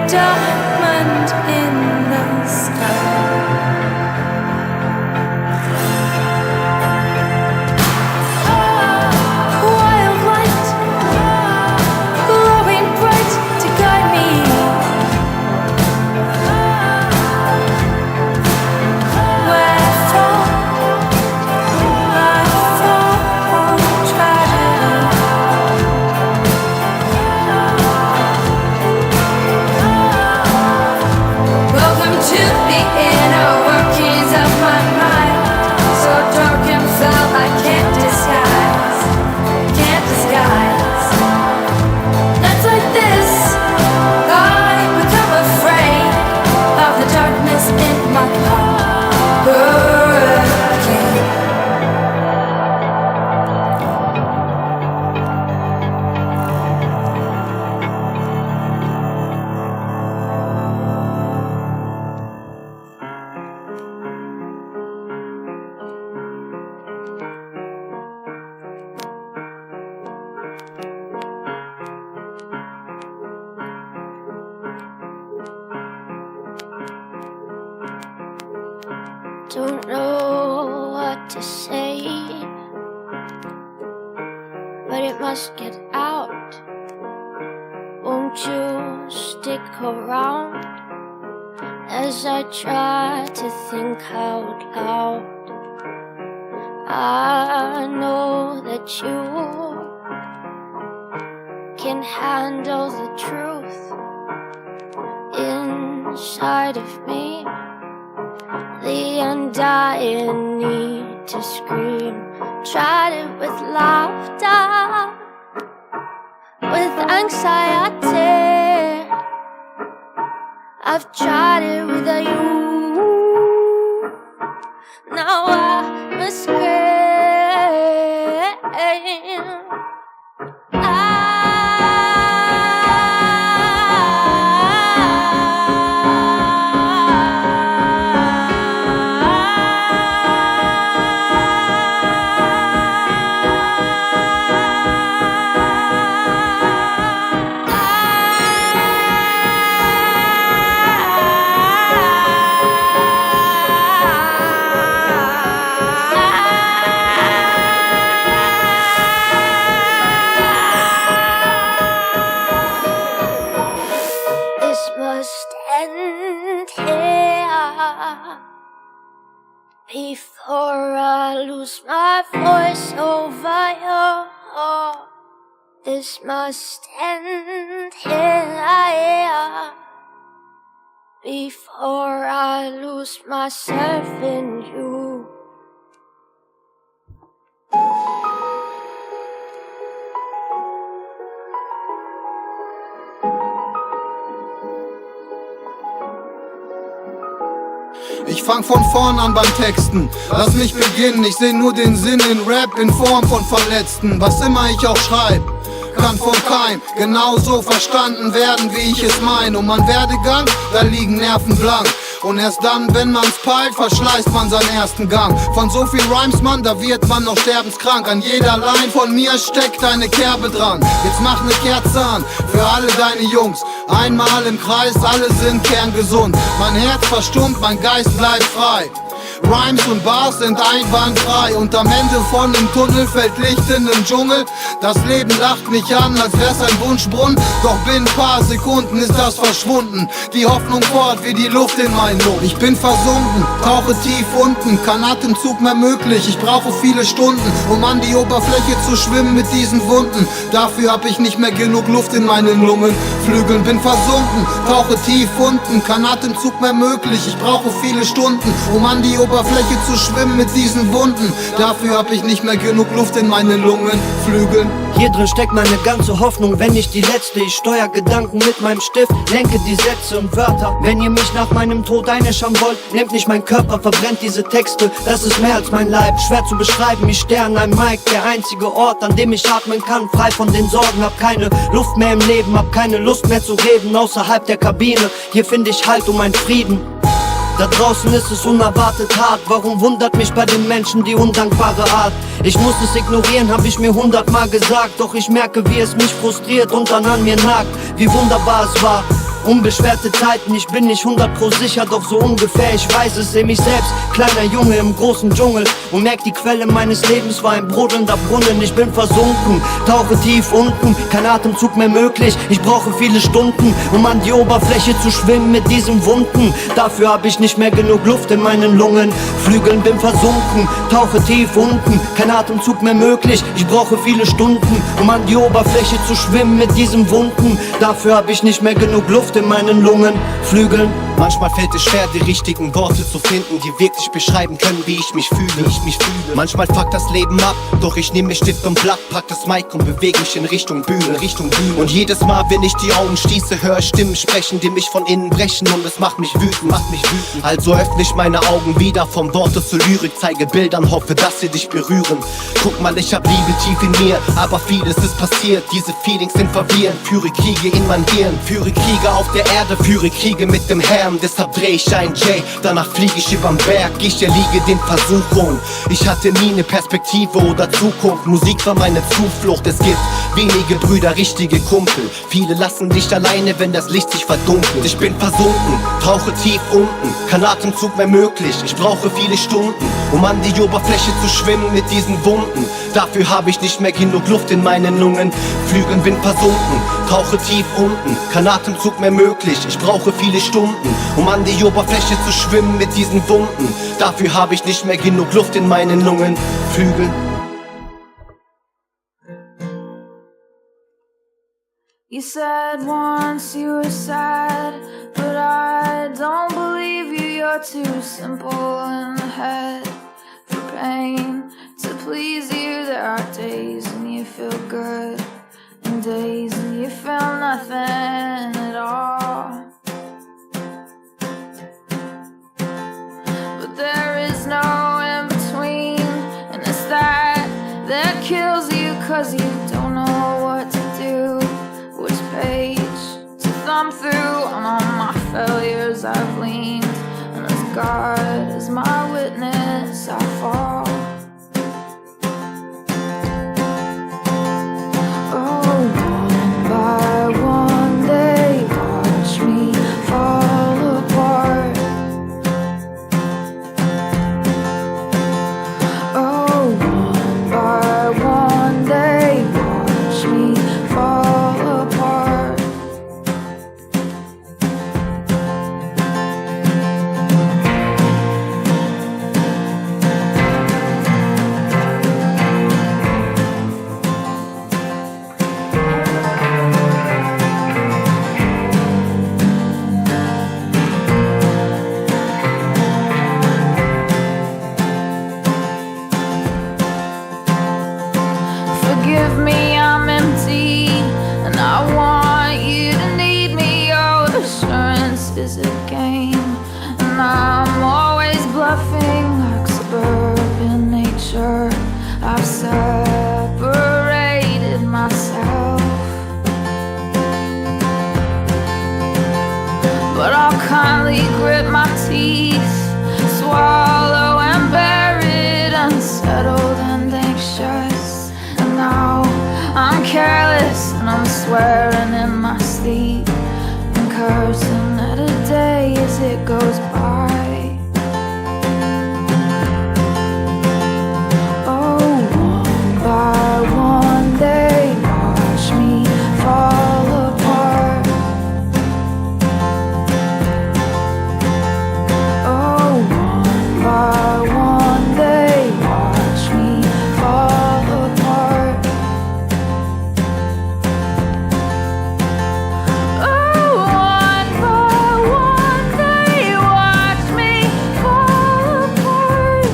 diamond in the sky. Wild light, glowing bright to guide me. Where from I fall from tragedy. Welcome to the inner workings of my mind. So dark and foul I can't disguise. Nights like this, I become afraid of the darkness in my heart. Hurricane. Don't know what to say, but it must get out. Won't you stick around as I try to think out loud? I know that you can handle the truth inside of me. The undying need to scream. Tried it with laughter, with anxiety. I've tried it with you. Now I'm scream. Before I lose my voice over you, this must end here. Before I lose myself in you. Ich fang von vorn an beim Texten, lass mich beginnen. Ich seh nur den Sinn in Rap in Form von Verletzten. Was immer ich auch schreib, kann von keinem genauso verstanden werden, wie ich es meine. Und mein Werdegang, da liegen Nerven blank. Und erst dann, wenn man's peilt, verschleißt man seinen ersten Gang. Von so viel Rhymes, Mann, da wird man noch sterbenskrank. An jeder Line von mir steckt eine Kerbe dran. Jetzt mach ne Kerze an, für alle deine Jungs. Einmal im Kreis, alle sind kerngesund. Mein Herz verstummt, mein Geist bleibt frei. Rhymes und Bars sind einwandfrei. Und am Ende von dem Tunnel fällt Licht in den Dschungel. Das Leben lacht mich an, als wär's ein Wunschbrunnen. Doch binnen paar Sekunden ist das verschwunden. Die Hoffnung fort wie die Luft in meinen Lungen. Ich bin versunken, tauche tief unten. Kein Atemzug mehr möglich, ich brauche viele Stunden, um an die Oberfläche zu schwimmen mit diesen Wunden. Dafür hab ich nicht mehr genug Luft in meinen Lungen. Flügeln, bin versunken, tauche tief unten. Kein Atemzug mehr möglich, ich brauche viele Stunden, um an die Oberfläche zu schwimmen mit diesen Wunden. Dafür hab ich nicht mehr genug Luft in meinen Lungen. Flügeln. Hier drin steckt meine ganze Hoffnung, wenn nicht die letzte. Ich steuer Gedanken mit meinem Stift, lenke die Sätze und Wörter. Wenn ihr mich nach meinem Tod einäschern wollt, nehmt nicht meinen Körper, verbrennt diese Texte. Das ist mehr als mein Leib, schwer zu beschreiben. Ich stehe an einem Mic, der einzige Ort, an dem ich atmen kann. Frei von den Sorgen, hab keine Luft mehr im Leben, hab keine Lust mehr zu reden außerhalb der Kabine. Hier finde ich Halt und meinen Frieden. Da draußen ist es unerwartet hart. Warum wundert mich bei den Menschen die undankbare Art? Ich muss es ignorieren, hab ich mir 100-mal gesagt. Doch ich merke, wie es mich frustriert und dann an mir nagt. Wie wunderbar es war, Unbeschwerte Zeiten, ich bin nicht 100% sicher, doch so ungefähr, ich weiß es, seh mich selbst, kleiner Junge im großen Dschungel und merk, die Quelle meines Lebens war ein brodelnder Brunnen. Ich bin versunken, tauche tief unten, kein Atemzug mehr möglich, ich brauche viele Stunden, um an die Oberfläche zu schwimmen mit diesen Wunden. Dafür hab ich nicht mehr genug Luft in meinen Lungen, Flügeln bin versunken, tauche tief unten, kein Atemzug mehr möglich, ich brauche viele Stunden, um an die Oberfläche zu schwimmen mit diesen Wunden. Dafür hab ich nicht mehr genug Luft in meinen Lungen, Flügeln. Manchmal fällt es schwer, die richtigen Worte zu finden, die wirklich beschreiben können, wie ich mich fühle. Manchmal fuckt das Leben ab, doch ich nehme mir Stift und Blatt, pack das Mic und bewege mich in Richtung Bühne. Und jedes Mal, wenn ich die Augen schließe, höre ich Stimmen sprechen, die mich von innen brechen und es macht mich wütend. Also öffne ich meine Augen wieder, vom Worte zur Lyrik, zeige Bildern, hoffe, dass sie dich berühren. Guck mal, ich hab Liebe tief in mir, aber vieles ist passiert, diese Feelings sind verwirrend. Führe Kriege in mein Hirn, führe Kriege auf der Erde, führe Kriege mit dem Herrn. Deshalb dreh ich ein J, danach fliege ich überm Berg, ich erliege den Versuchungen. Ich hatte nie eine Perspektive oder Zukunft, Musik war meine Zuflucht. Es gibt wenige Brüder, richtige Kumpel, viele lassen dich alleine, wenn das Licht sich verdunkelt. Ich bin versunken, tauche tief unten, kein Atemzug mehr möglich, ich brauche viele Stunden, um an die Oberfläche zu schwimmen mit diesen Wunden. Dafür habe ich nicht mehr genug Luft in meinen Lungen, Flügeln bin versunken, tauche tief unten, kein Atemzug mehr möglich, ich brauche viele Stunden, um an die Oberfläche zu schwimmen mit diesen Wunden. Dafür habe ich nicht mehr genug Luft in meinen Lungen, Flügeln. You said once you were sad, but I don't believe you. You're too simple in the head for pain. To please you, there are days when you feel good and days when you feel nothing at all. But there is no in between, and it's that kills you, 'cause you don't know what to do, which page to thumb through. On all my failures I've leaned, and as God is my witness, I fall. Oh, one by one they watch me fall apart. Oh, one by one they watch me fall apart. Forgive me, I'm empty, and I want you to need me. Your assurance is a game, and I'm always bluffing like suburban nature. I've separated myself, but I'll kindly grit my teeth, swallow and bear it, unsettled and anxious. And now I'm careless, and I'm swearing in my sleep, and cursing at a day as it goes by. Oh, one by one they watch me fall apart. Oh, one by one they watch me fall apart. Oh, one by one they watch me fall apart.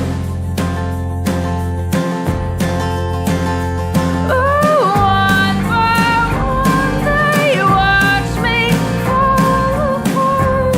Oh, one by one they watch me fall apart.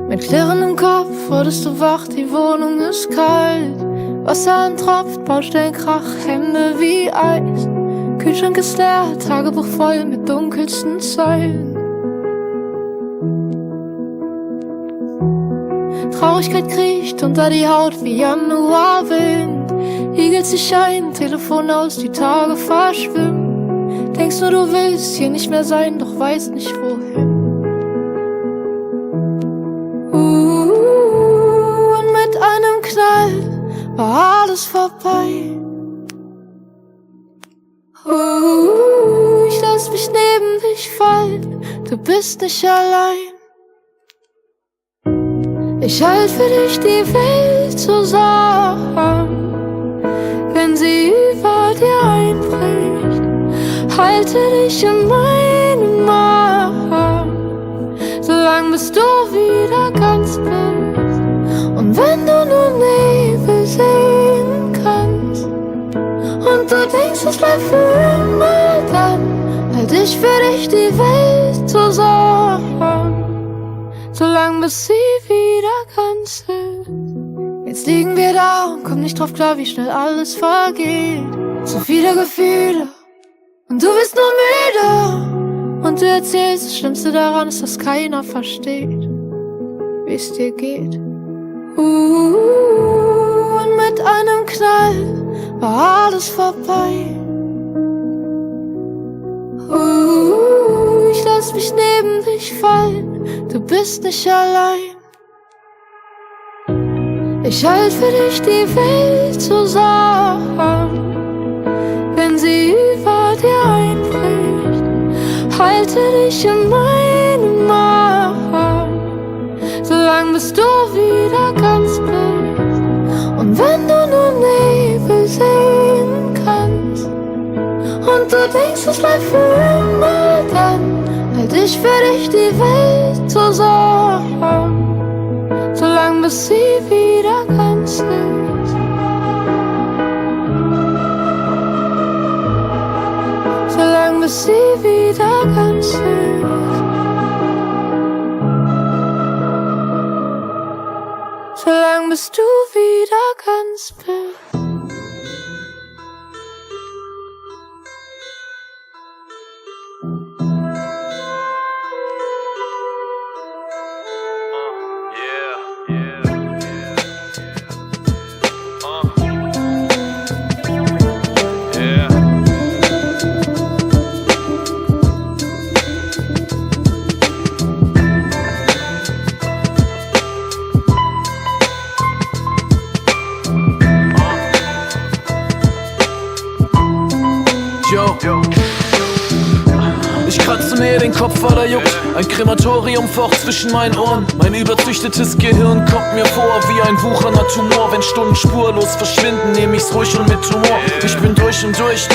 Mit klirrendem Kopf wurdest du wach, die Wohnung ist kalt. Wasser antropft, Baustellen Krach, Hände wie Eis. Kühlschrank ist leer, Tagebuch voll mit dunkelsten Zeilen. Traurigkeit kriecht unter die Haut wie Januarwind. Igelt sich ein, Telefon aus, die Tage verschwimmen. Denkst nur, du willst hier nicht mehr sein, doch weißt nicht wohin. Und mit einem Knall war alles vorbei. Ich lass mich neben dich fallen, du bist nicht allein. Ich halt für dich die Welt zusammen, wenn sie über dir einbricht. Halte dich in meinem Arm, solang bis du wieder ganz bist. Und wenn du nur Nebel sehen kannst und du denkst, es bleibt für immer, dann halt ich für dich die Welt zusammen, solang bis sie wieder ganz ist. Jetzt liegen wir da und kommen nicht drauf klar, wie schnell alles vergeht. So viele Gefühle und du bist nur müde. Und du erzählst, das Schlimmste daran ist, dass keiner versteht, wie es dir geht. Und mit einem Knall war alles vorbei. Ich lass mich neben dich fallen, du bist nicht allein. Ich halt für dich die Welt zusammen, wenn sie über dir einbricht. Halte dich in meinem Arm, solang bis du wieder ganz bist. Und wenn du nur Nebel sehen kannst und du denkst, es bleibt für immer, dann halt ich für dich die Welt zusammen, solang bis sie wieder ganz ist. Solang bis sie wieder ganz ist. Solang bis du wieder ganz bist. Ich kratze mir den Kopf, weil er juckt. Ein Krematorium focht zwischen meinen Ohren. Mein überzüchtetes Gehirn kommt mir vor wie ein wuchernder Tumor. Wenn Stunden spurlos verschwinden, nehm ich's ruhig und mit Humor. Ich bin durch und durch,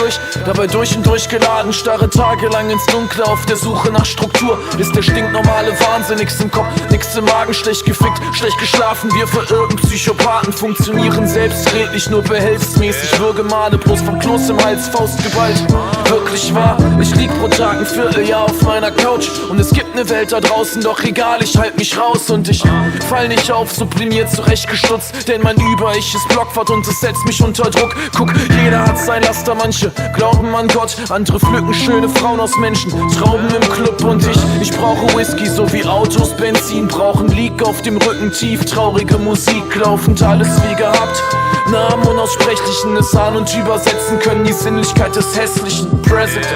dabei durch und durch geladen. Starre tagelang ins Dunkle auf der Suche nach Struktur. Ist der stinknormale Wahnsinn, nix im Kopf, nix im Magen. Schlecht gefickt, schlecht geschlafen, wir verirrten Psychopathen. Funktionieren selbstredlich, nur behelfsmäßig. Würgemale, bloß vom Kloß im Hals, Faust geballt. Wirklich wahr, ich lieg pro Tag ein Vierteljahr auf meiner Couch. Und es gibt ne Welt da draußen, doch egal, ich halt mich raus. Und ich fall nicht auf, sublimiert zurechtgestutzt. Denn mein Über-Ich ist Blockwart und es setzt mich unter Druck. Guck, jeder hat sein Laster, manche glauben an Gott, andere pflücken schöne Frauen aus Menschen, Trauben im Club. Und ich brauche Whisky, so wie Autos Benzin brauchen. Lieg auf dem Rücken tief, traurige Musik laufend, alles wie gehabt. Namen Unaussprechlichen es an und übersetzen können die Sinnlichkeit des hässlichen Prezident.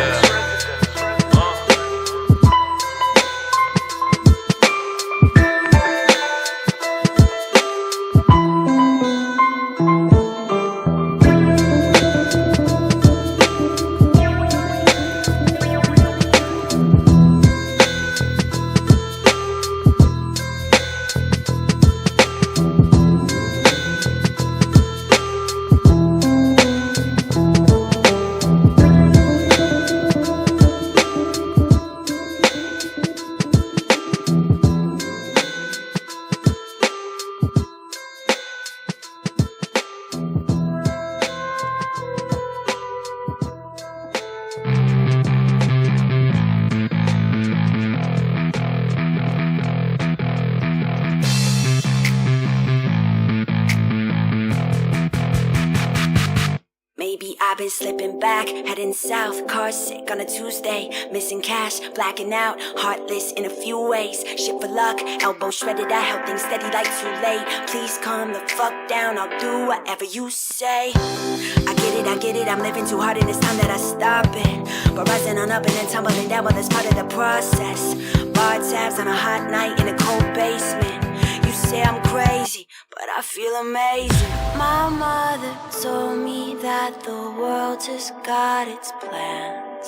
Lately I've been slipping back, heading south, car sick on a Tuesday, missing cash, blacking out, heartless in a few ways, shit for luck, elbow shredded, I held things steady like too late. Please calm the fuck down, I'll do whatever you say. I get it, I'm living too hard and it's time that I stop it. But rising on up and then tumbling down, well that's part of the process. Bar tabs on a hot night in a cold basement. You say I'm crazy, but I feel amazing. My mother told me that the world just got its plans.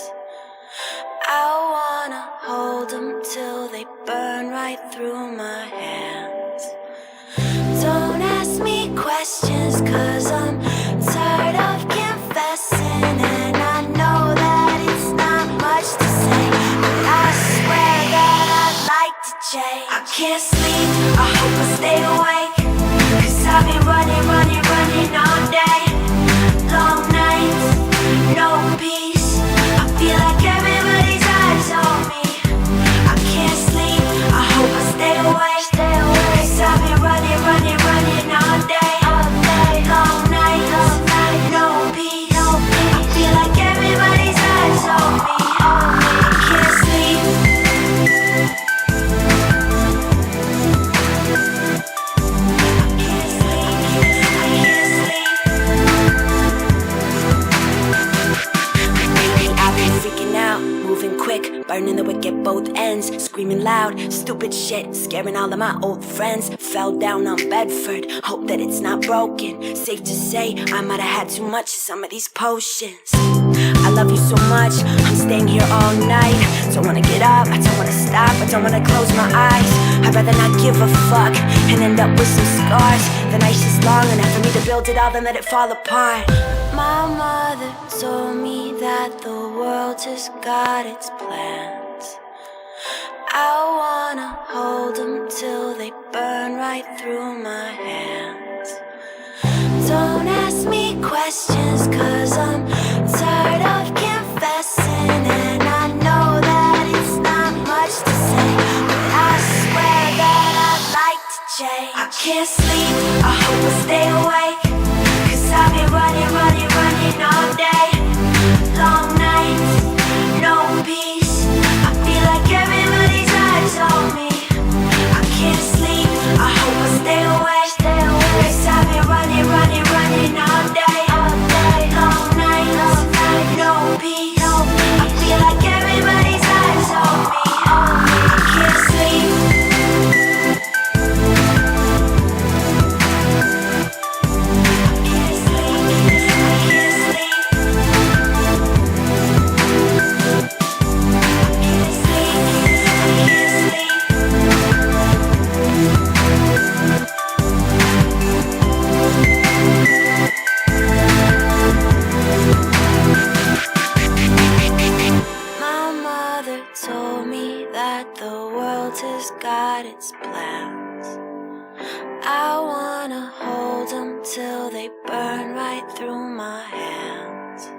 I wanna hold them till they burn right through my hands. Don't ask me questions, cause I'm tired of confessing. And I know that it's not much to say, but I swear that I'd like to change. I can't sleep, I hope I stay awake, cause I've been running all day. Long nights, no peace, I feel like everybody's eyes on me. I can't sleep, I hope I stay awake, cause I've been running all day. Long nights, no peace, I feel like everybody's eyes on me. I can't sleep. Moving quick, burning the wick at both ends, screaming loud, stupid shit, scaring all of my old friends. Fell down on Bedford, hope that it's not broken. Safe to say, I might have had too much of some of these potions. I love you so much, I'm staying here all night. Don't wanna get up, I don't wanna stop, I don't wanna close my eyes. I'd rather not give a fuck and end up with some scars. The night's just long enough for me to build it all, then let it fall apart. My mother told me that the world just got its plans. I wanna hold them till they burn right through my hands. Don't ask me questions, cause I'm tired of confessing. And I know that it's not much to say, but I swear that I'd like to change. I can't sleep, I hope I stay awake, cause I've been running all day. Long nights, no peace, I feel like everybody's eyes on me. I can't sleep, I hope I stay awake, cause I've been running all day. Long nights, no peace, I feel like everybody's eyes on me. I can't sleep. Got its plans. I wanna hold them till they burn right through my hands.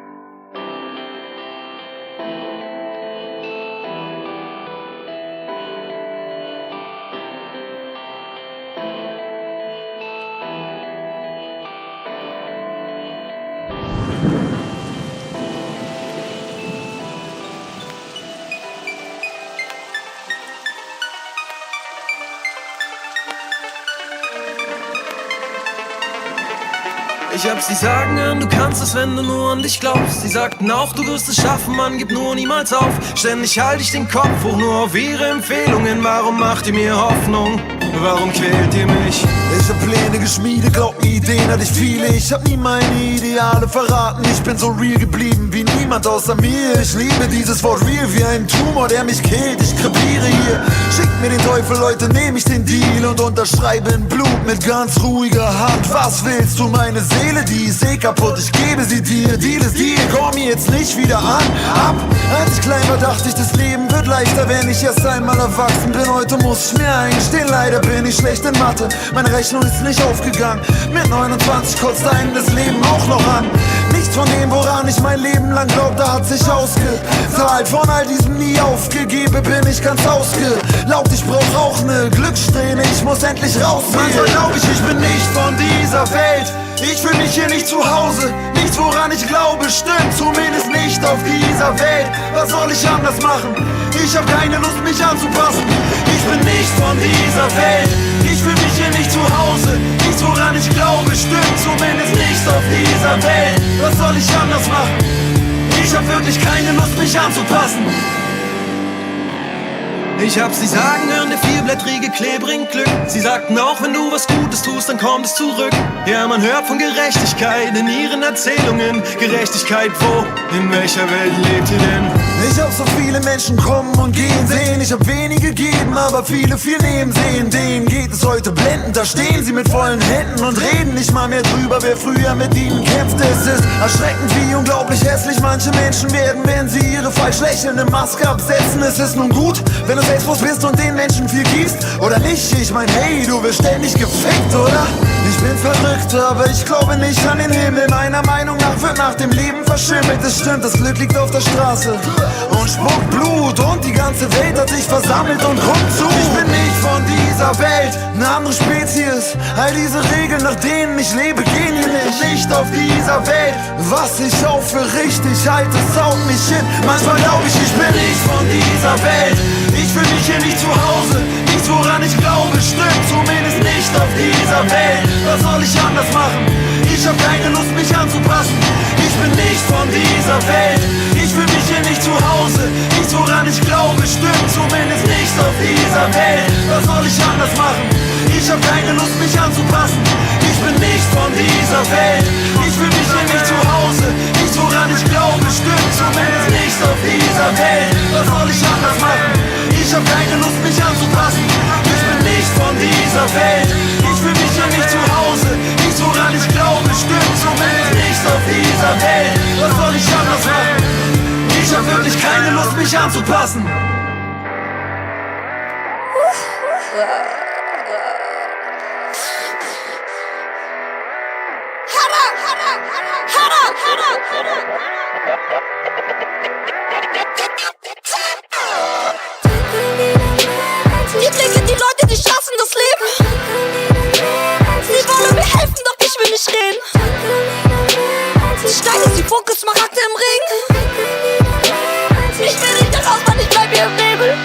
Ich hab sie sagen hören, du kannst es, wenn du nur an dich glaubst. Sie sagten auch, du wirst es schaffen, Mann, gib nur niemals auf. Ständig halte ich den Kopf hoch, nur auf ihre Empfehlungen. Warum macht ihr mir Hoffnung? Warum quält ihr mich? Ich hab Pläne geschmiedet, glaub mir, Ideen hatte ich viele. Ich hab nie meine Ideale verraten. Ich bin so real geblieben wie niemand außer mir. Ich liebe dieses Wort real wie ein Tumor, der mich killt. Ich krepiere hier. Schickt mir den Teufel, Leute, nehm ich den Deal und unterschreibe in Blut mit ganz ruhiger Hand. Was willst du, meine Seele? Die ist eh kaputt, ich gebe sie dir. Deal ist Deal, komm mir jetzt nicht wieder an. Ab, als ich klein war, dachte ich, das Leben wird leichter, wenn ich erst einmal erwachsen bin. Heute muss ich mir eingestehen, leider bin ich schlecht in Mathe. Meine Rechnung ist nicht aufgegangen. Mit 29 kotzt einem das Leben auch noch an. Nichts von dem, woran ich mein Leben lang glaubte, hat sich ausgezahlt. Von all diesem nie aufgegeben, bin ich ganz ausgelaugt. Ich brauch auch ne Glückssträhne, ich muss endlich raus. Manchmal glaub ich bin nicht von dieser Welt. Ich fühl mich hier nicht zu Hause, nichts woran ich glaube. auf dieser Welt. Was soll ich anders machen? Ich hab keine Lust, mich anzupassen. Ich bin nicht von dieser Welt. Ich fühl mich hier nicht zu Hause. Nichts, woran ich glaube, stimmt zumindest nicht auf dieser Welt. Was soll ich anders machen? Ich hab wirklich keine Lust, mich anzupassen. Ich hab sie sagen hören, der vierblättrige Klee bringt Glück. Sie sagten auch, wenn du was Gutes tust, dann kommt es zurück. Ja, man hört von Gerechtigkeit in ihren Erzählungen. Gerechtigkeit wo? In welcher Welt lebt ihr denn? Ich hab so viele Menschen kommen und gehen sehen. Ich hab wenige gegeben, aber viele viel nehmen sehen. Denen geht es heute blendend, da stehen sie mit vollen Händen und reden nicht mal mehr drüber, wer früher mit ihnen kämpfte. Es ist erschreckend, wie unglaublich hässlich manche Menschen werden, wenn sie ihre falsch lächelnde Maske absetzen. Es ist nun gut, wenn du selbstbewusst bist und den Menschen viel gibst, oder nicht? Ich mein, hey, du wirst ständig gefickt, oder? Ich bin verrückt, aber ich glaube nicht an den Himmel. Meiner Meinung nach wird nach dem Leben verschimmelt. Es stimmt, das Glück liegt auf der Straße und spuckt Blut und die ganze Welt hat sich versammelt und guckt zu. Ich bin nicht von dieser Welt, eine andere Spezies. All diese Regeln, nach denen ich lebe, gehen hier nicht auf dieser Welt. Was ich auch für richtig halte, saugt mich hin. Manchmal glaube ich, ich bin nicht von dieser Welt. Ich fühl mich hier nicht zu Hause. Nichts, woran ich glaube, stimmt zumindest nicht auf dieser Welt. Was soll ich anders machen? Ich hab keine Lust, mich anzupassen. Ich bin nicht von dieser Welt. Ich fühl mich hier nicht zu Hause. Nichts, woran ich glaube, stimmt zumindest nicht auf dieser Welt. Was soll ich anders machen? Ich hab keine Lust, mich anzupassen. Ich bin nicht von dieser Welt. Ich fühl mich hier nicht zu Hause. Nichts, woran ich glaube, stimmt zumindest nicht auf dieser Welt. Was soll ich anders machen? Ich hab keine Lust, mich anzupassen. Ich bin nicht von dieser Welt. Ich fühl mich hier nicht zu Hause. Nichts, woran ich glaube, stimmt zumindest nicht auf dieser Welt. Was soll ich anders machen? Ich hab wirklich keine Lust, mich anzupassen. Die Blicke, die Leute, die schaffen das Leben. Sie wollen mir helfen, doch ich will nicht reden. Stein ist die Funke, Smaragde im Ring. Ich will nicht raus, Mann, ich bleib hier im Nebel.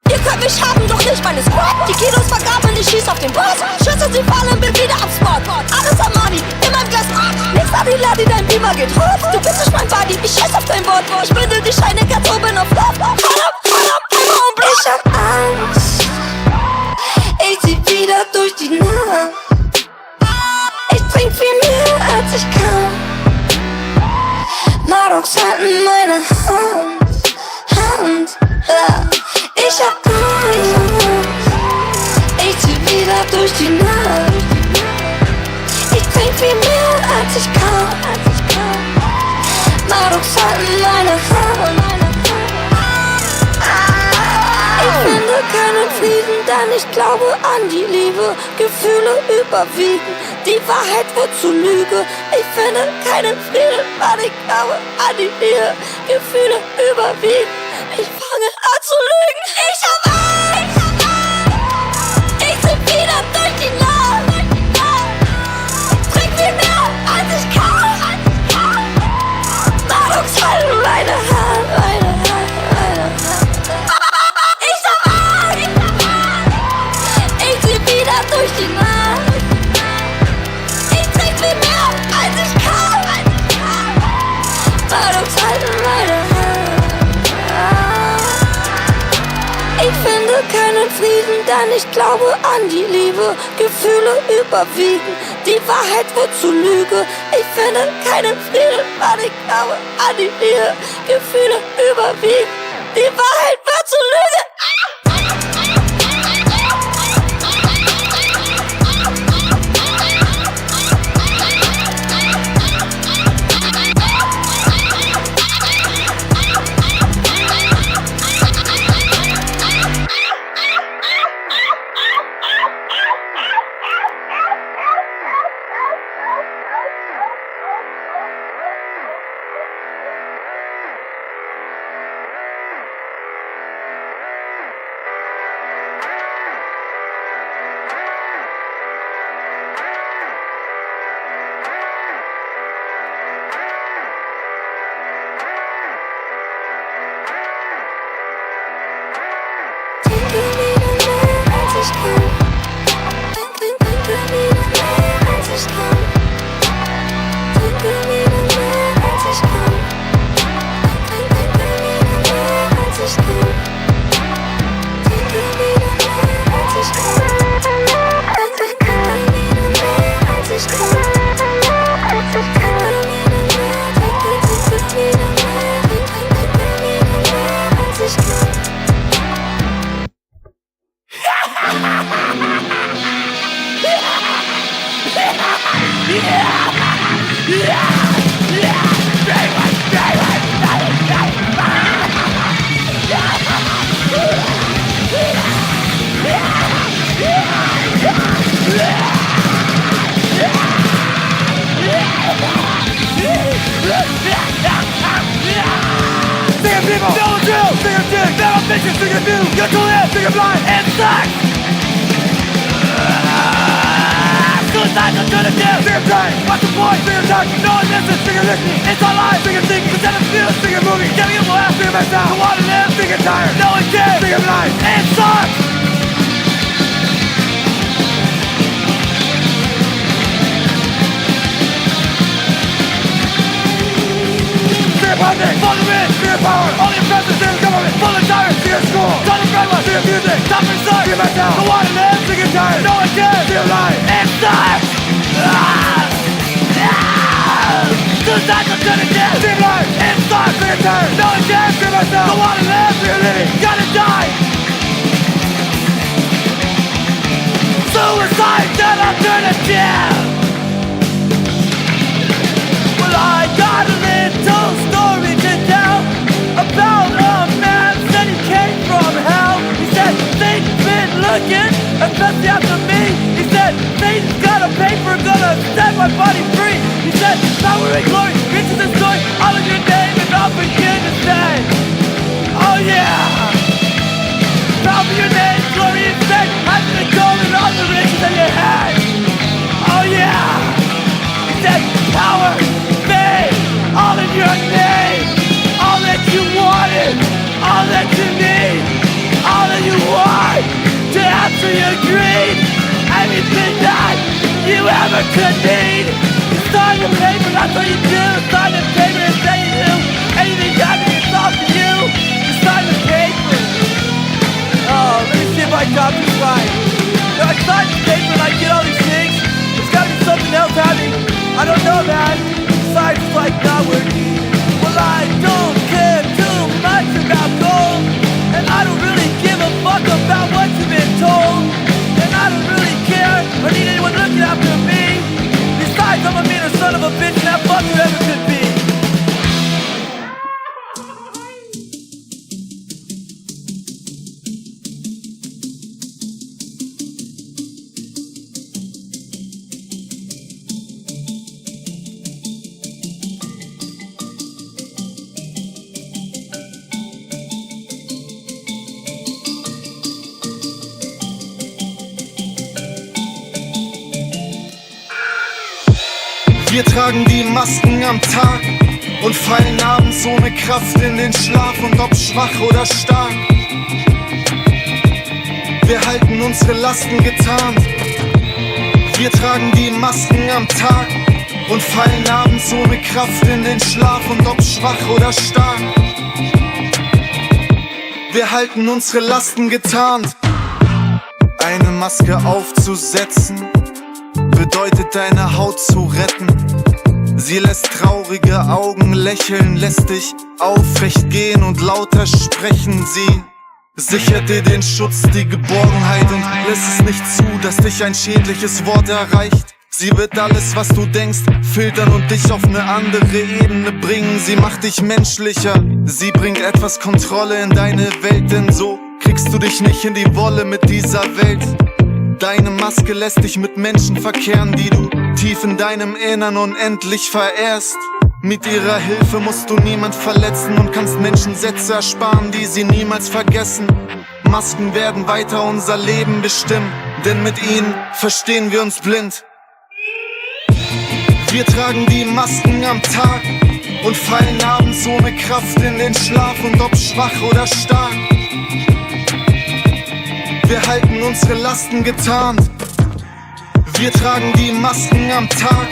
Ihr könnt mich haben, doch nicht meine Squad. Die Kilos vergaben, ich schieß auf den Boss. Schüsse, sie fallen, bin wieder am Spot. Alles am Money, in meinem Glas. Nix an die Lady, dein Beamer geht hoch. Du bist nicht mein Buddy, ich scheiß auf dein Wort. Ich binde die Scheine ganz oben auf Love. Ich hab Angst. Ich zieh wieder durch die Nacht. Ich trink viel mehr, als ich kann. Maroks halten meine Hand. Ich hab Angst. Ich zieh wieder durch die Nacht. Ich trink viel mehr, als ich kann. Maroks halten meine Hand. Ich finde keinen Frieden, denn ich glaube an die Liebe. Gefühle überwiegen, die Wahrheit wird zur Lüge. Ich finde keinen Frieden, weil ich glaube an die Liebe. Gefühle überwiegen, ich fange an zu lügen. Ich hab Angst. Ich zieh wieder durch die Nacht. Trink viel mehr, als ich kann. Maroks halten meine Hand, meine Hand. Durch die Nacht. Ich trink viel mehr, als ich kann. Maroks halten meine Hand. Ich finde keinen Frieden, denn ich glaube an die Liebe. Gefühle überwiegen, die Wahrheit wird zur Lüge. Ich finde keinen Frieden, weil ich glaube an die Liebe. Gefühle überwiegen, die Wahrheit wird zur Lüge. People, know the drill, sing a dick, never bitches, sing a view, you're too late, sing a blind, and sex! Suicide alternative, sing a train, watch the boy, sing a duck, no one listens, sing a licky, it's all lies, sing a thing, instead of feel, sing a movie, get me a laugh, sing a mess out, I wanna live, sing a tired, no one cares, sing a blind, and sucks! Full of rich, fear power, all the oppressors, fear government, full of tyrants, fear school, ton of brainwash, fear music, stop and suck, fear myself, I wanna live, sick and tired, no one cares, fear life, and sucks! Suicide alternative, fear life, and sucks, sick and tired, no one cares, fear myself, I wanna live, fear living, gotta die! Suicide alternative! Well, I got a little story to tell about a man said he came from hell. He said, Satan's been looking, especially after me. He said, Satan's got a paper, gonna set my body free. He said, power and glory, riches and joy, all in your name, and I'll begin to say, oh yeah! Power in your name, glory and fame, having the gold and all the riches in your head. Oh yeah! He said, power, fame, all in your name, all that you wanted, all that you need, all that you want to answer your greed, everything that you ever could need. You sign the paper, that's what you do. Sign the paper and say you do anything that means off to you. You sign the paper. Oh, let me see if I got this right. No, I sign the paper and I get all these things. There's gotta be something else happening. I don't know, man. Besides, it's like not working. Well, I don't care too much about gold, and I don't really give a fuck about what you've been told, and I don't really care or need anyone looking after me. Besides, I'm a meaner son of a bitch than that fucker ever could be. Wir tragen die Masken am Tag und fallen abends ohne Kraft in den Schlaf. Und ob schwach oder stark, wir halten unsere Lasten getarnt. Wir tragen die Masken am Tag und fallen abends ohne Kraft in den Schlaf. Und ob schwach oder stark, wir halten unsere Lasten getarnt. Eine Maske aufzusetzen bedeutet deine Haut zu retten. Sie lässt traurige Augen lächeln, lässt dich aufrecht gehen und lauter sprechen. Sie sichert dir den Schutz, die Geborgenheit und lässt es nicht zu, dass dich ein schädliches Wort erreicht. Sie wird alles, was du denkst, filtern und dich auf eine andere Ebene bringen. Sie macht dich menschlicher, sie bringt etwas Kontrolle in deine Welt, denn so kriegst du dich nicht in die Wolle mit dieser Welt. Deine Maske lässt dich mit Menschen verkehren, die du tief in deinem Innern unendlich verehrst. Mit ihrer Hilfe musst du niemand verletzen und kannst Menschen Sätze ersparen, die sie niemals vergessen. Masken werden weiter unser Leben bestimmen, denn mit ihnen verstehen wir uns blind. Wir tragen die Masken am Tag und fallen abends ohne Kraft in den Schlaf. Und ob schwach oder stark, wir halten unsere Lasten getarnt. Wir tragen die Masken am Tag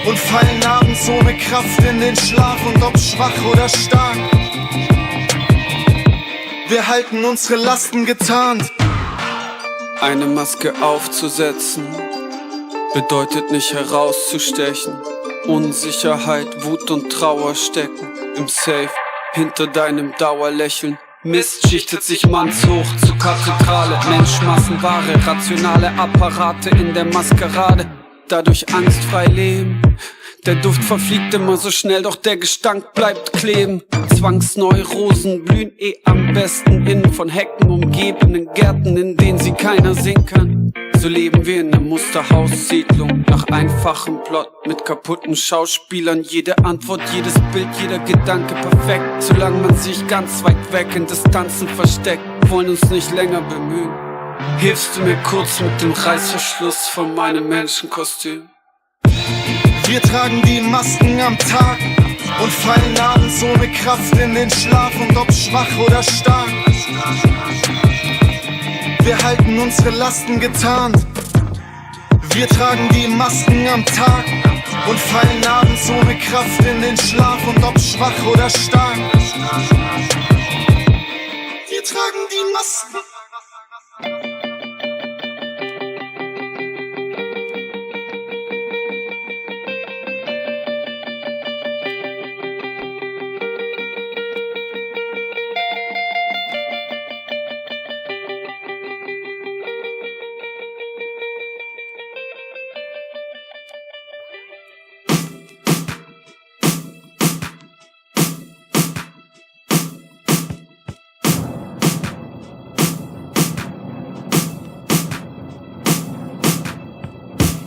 und fallen abends ohne Kraft in den Schlaf. Und ob schwach oder stark, wir halten unsere Lasten getarnt. Eine Maske aufzusetzen bedeutet nicht herauszustechen. Unsicherheit, Wut und Trauer stecken im Safe hinter deinem Dauerlächeln. Mist schichtet sich mannshoch zur Kathedrale. Menschmassen, Ware, rationale Apparate in der Maskerade. dadurch angstfrei leben. Der Duft verfliegt immer so schnell, doch der Gestank bleibt kleben. Zwangsneurosen blühen am besten in von Hecken umgebenen Gärten, in denen sie keiner sehen kann. So leben wir in einer Musterhaussiedlung, nach einfachem Plot mit kaputten Schauspielern. Jede Antwort, jedes Bild, jeder Gedanke perfekt. Solange man sich ganz weit weg in Distanzen versteckt, wollen uns nicht länger bemühen. Hilfst du mir kurz mit dem Reißverschluss von meinem Menschenkostüm? Wir tragen die Masken am Tag und fallen abends ohne Kraft in den Schlaf. Und ob schwach oder stark, wir halten unsere Lasten getarnt. Wir tragen die Masken am Tag und fallen abends ohne Kraft in den Schlaf. Und ob schwach oder stark, wir tragen die Masken.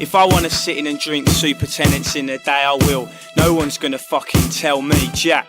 If I wanna sit in and drink super tenants in the day, I will. No one's gonna fucking tell me jack.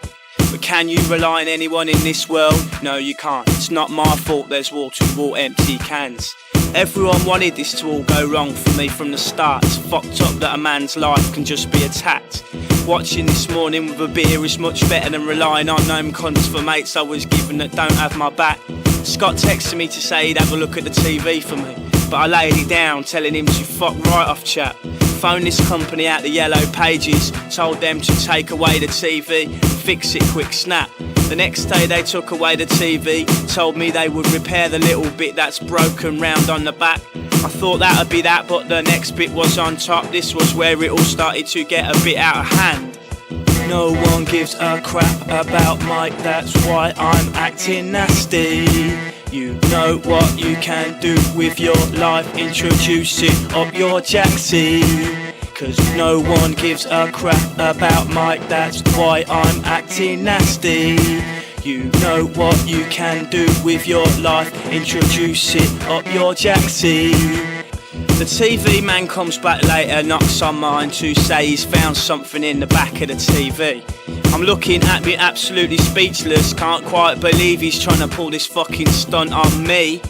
But can you rely on anyone in this world? No, you can't. It's not my fault there's wall-to-wall empty cans. Everyone wanted this to all go wrong for me from the start. It's fucked up that a man's life can just be attacked. Watching this morning with a beer is much better than relying on gnome cons for mates I was given that don't have my back. Scott texted me to say he'd have a look at the TV for me, but I laid it down, telling him to fuck right off, chap. Phoned this company out the yellow pages, told them to take away the TV, fix it quick snap. The next day they took away the TV, told me they would repair the little bit that's broken round on the back. I thought that'd be that, but the next bit was on top. This was where it all started to get a bit out of hand. No one gives a crap about Mike, that's why I'm acting nasty. You know what you can do with your life, introduce it up your jacksie. Cause no one gives a crap about Mike, that's why I'm acting nasty. You know what you can do with your life, introduce it up your jacksie. The TV man comes back later, knocks on mine to say he's found something in the back of the TV. I'm looking at me absolutely speechless, can't quite believe he's trying to pull this fucking stunt on me.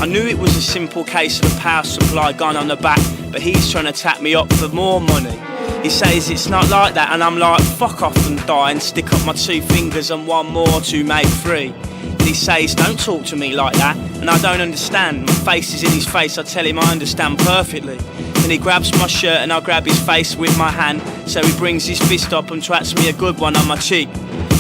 I knew it was a simple case of the power supply gone on the back, but he's trying to tap me up for more money. He says it's not like that, and I'm like, fuck off and die and stick up my two fingers and one more to make three. He says, don't talk to me like that, and I don't understand. My face is in his face, I tell him I understand perfectly. Then he grabs my shirt and I grab his face with my hand, so he brings his fist up and twats me a good one on my cheek.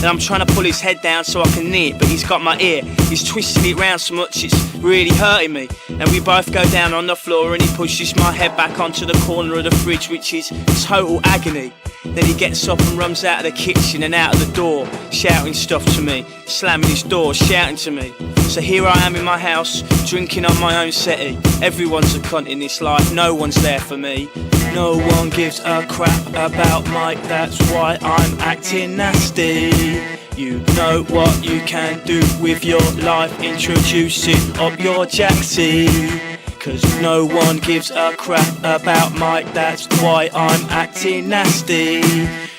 Then I'm trying to pull his head down so I can knee it, but he's got my ear. He's twisting it round so much it's really hurting me. And we both go down on the floor and he pushes my head back onto the corner of the fridge, which is total agony. Then he gets up and runs out of the kitchen and out of the door, shouting stuff to me, slamming his door, shouting to me. So here I am in my house, drinking on my own settee. Everyone's a cunt in this life, no one's there for me. No one gives a crap about Mike, that's why I'm acting nasty. You know what you can do with your life, introduce it up your jacksie. Cause no one gives a crap about Mike, that's why I'm acting nasty.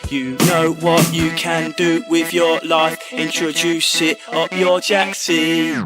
You know what you can do with your life, introduce it up your jacksie.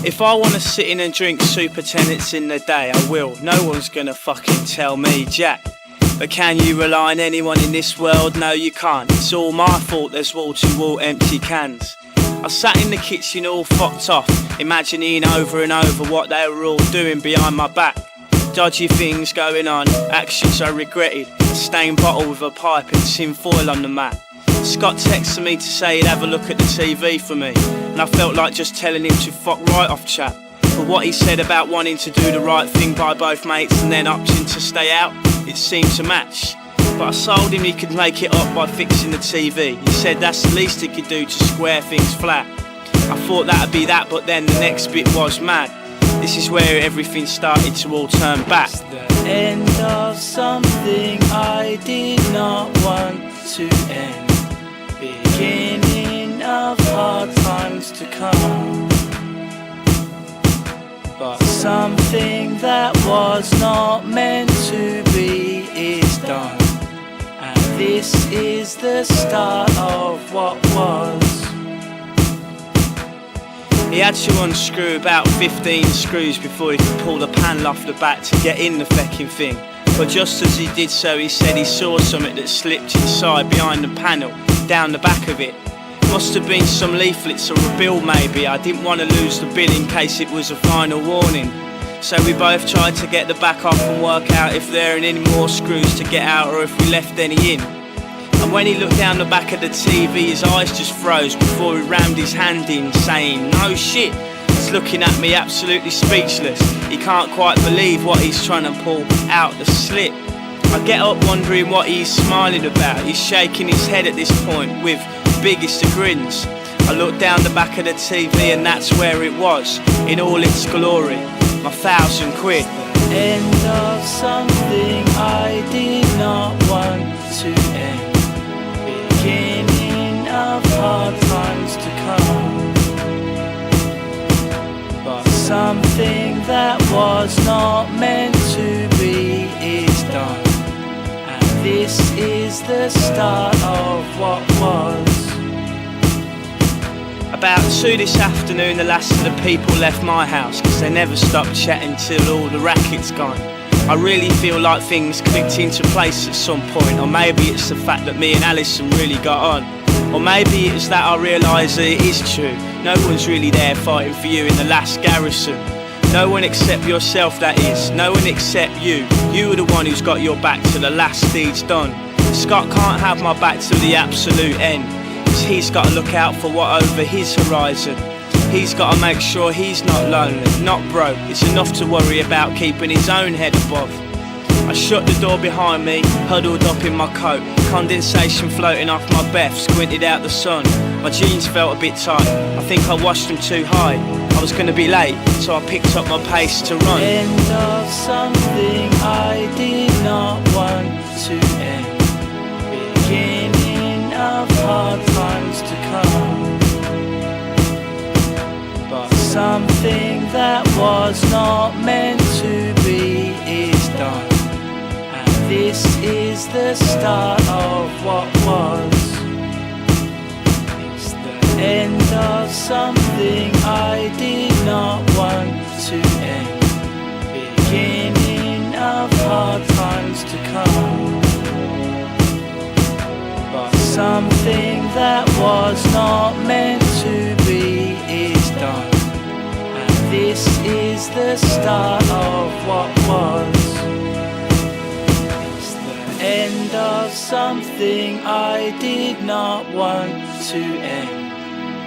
If I wanna sit in and drink super tenants in the day, I will. No one's gonna fucking tell me jack. But can you rely on anyone in this world? No, you can't. It's all my fault there's wall-to-wall empty cans. I sat in the kitchen all fucked off, imagining over and over what they were all doing behind my back. Dodgy things going on, actions I regretted. A stained bottle with a pipe and tin foil on the mat. Scott texted me to say he'd have a look at the TV for me, and I felt like just telling him to fuck right off, chap. But what he said about wanting to do the right thing by both mates and then opting to stay out, it seemed to match. But I sold him he could make it up by fixing the TV. He said that's the least he could do to square things flat. I thought that'd be that, but then the next bit was mad. This is where everything started to all turn back. The end of something I did not want to end. Beginning of hard times to come. But something that was not meant to be is done. And this is the start of what was. He had to unscrew about 15 screws before he could pull the panel off the back to get in the fecking thing. But just as he did so, he said he saw something that slipped inside behind the panel, down the back of it. Must have been some leaflets or a bill maybe. I didn't want to lose the bill in case it was a final warning. So we both tried to get the back off and work out if there are any more screws to get out or if we left any in. And when he looked down the back of the TV, his eyes just froze before he rammed his hand in, saying, "No shit." He's looking at me absolutely speechless. He can't quite believe what he's trying to pull out the slit. I get up wondering what he's smiling about. He's shaking his head at this point with the biggest of grins. I look down the back of the TV and that's where it was, in all its glory, my £1,000. End of something I did not want to end. Beginning of hard times to come. But something that was not meant to be is done. And this is the start of what was. About 2 this afternoon, the last of the people left my house, cause they never stopped chatting till all the racket's gone. I really feel like things clicked into place at some point, or maybe it's the fact that me and Alison really got on. Or maybe it's that I realise that it is true. No one's really there fighting for you in the last garrison. No one except yourself, that is. No one except you. You are the one who's got your back to the last deed's done. Scott can't have my back to the absolute end, cause he's got to look out for what over his horizon. He's got to make sure he's not lonely, not broke. It's enough to worry about keeping his own head above. I shut the door behind me, huddled up in my coat, condensation floating off my beth, squinted out the sun. My jeans felt a bit tight, I think I washed them too high. I was gonna be late, so I picked up my pace to run. End of something I did not want to end. Beginning of hard times to come. But something that was not meant to be is done. And this is the start of what was. It's the end of something I did not want to end. Beginning of hard times to come. But something that was not meant to be is done. And this is the start of what was. It's the end of something I did not want to end.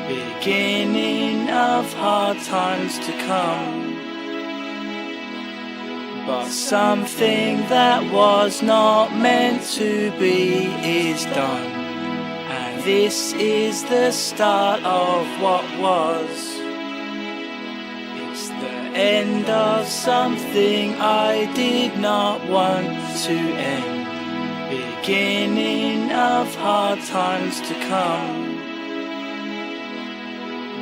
Beginning of hard times to come. But something that was not meant to be is done. And this is the start of what was. It's the end of something I did not want to end. Beginning of hard times to come.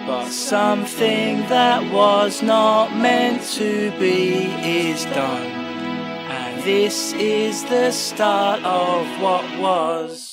But something that was not meant to be is done. And this is the start of what was.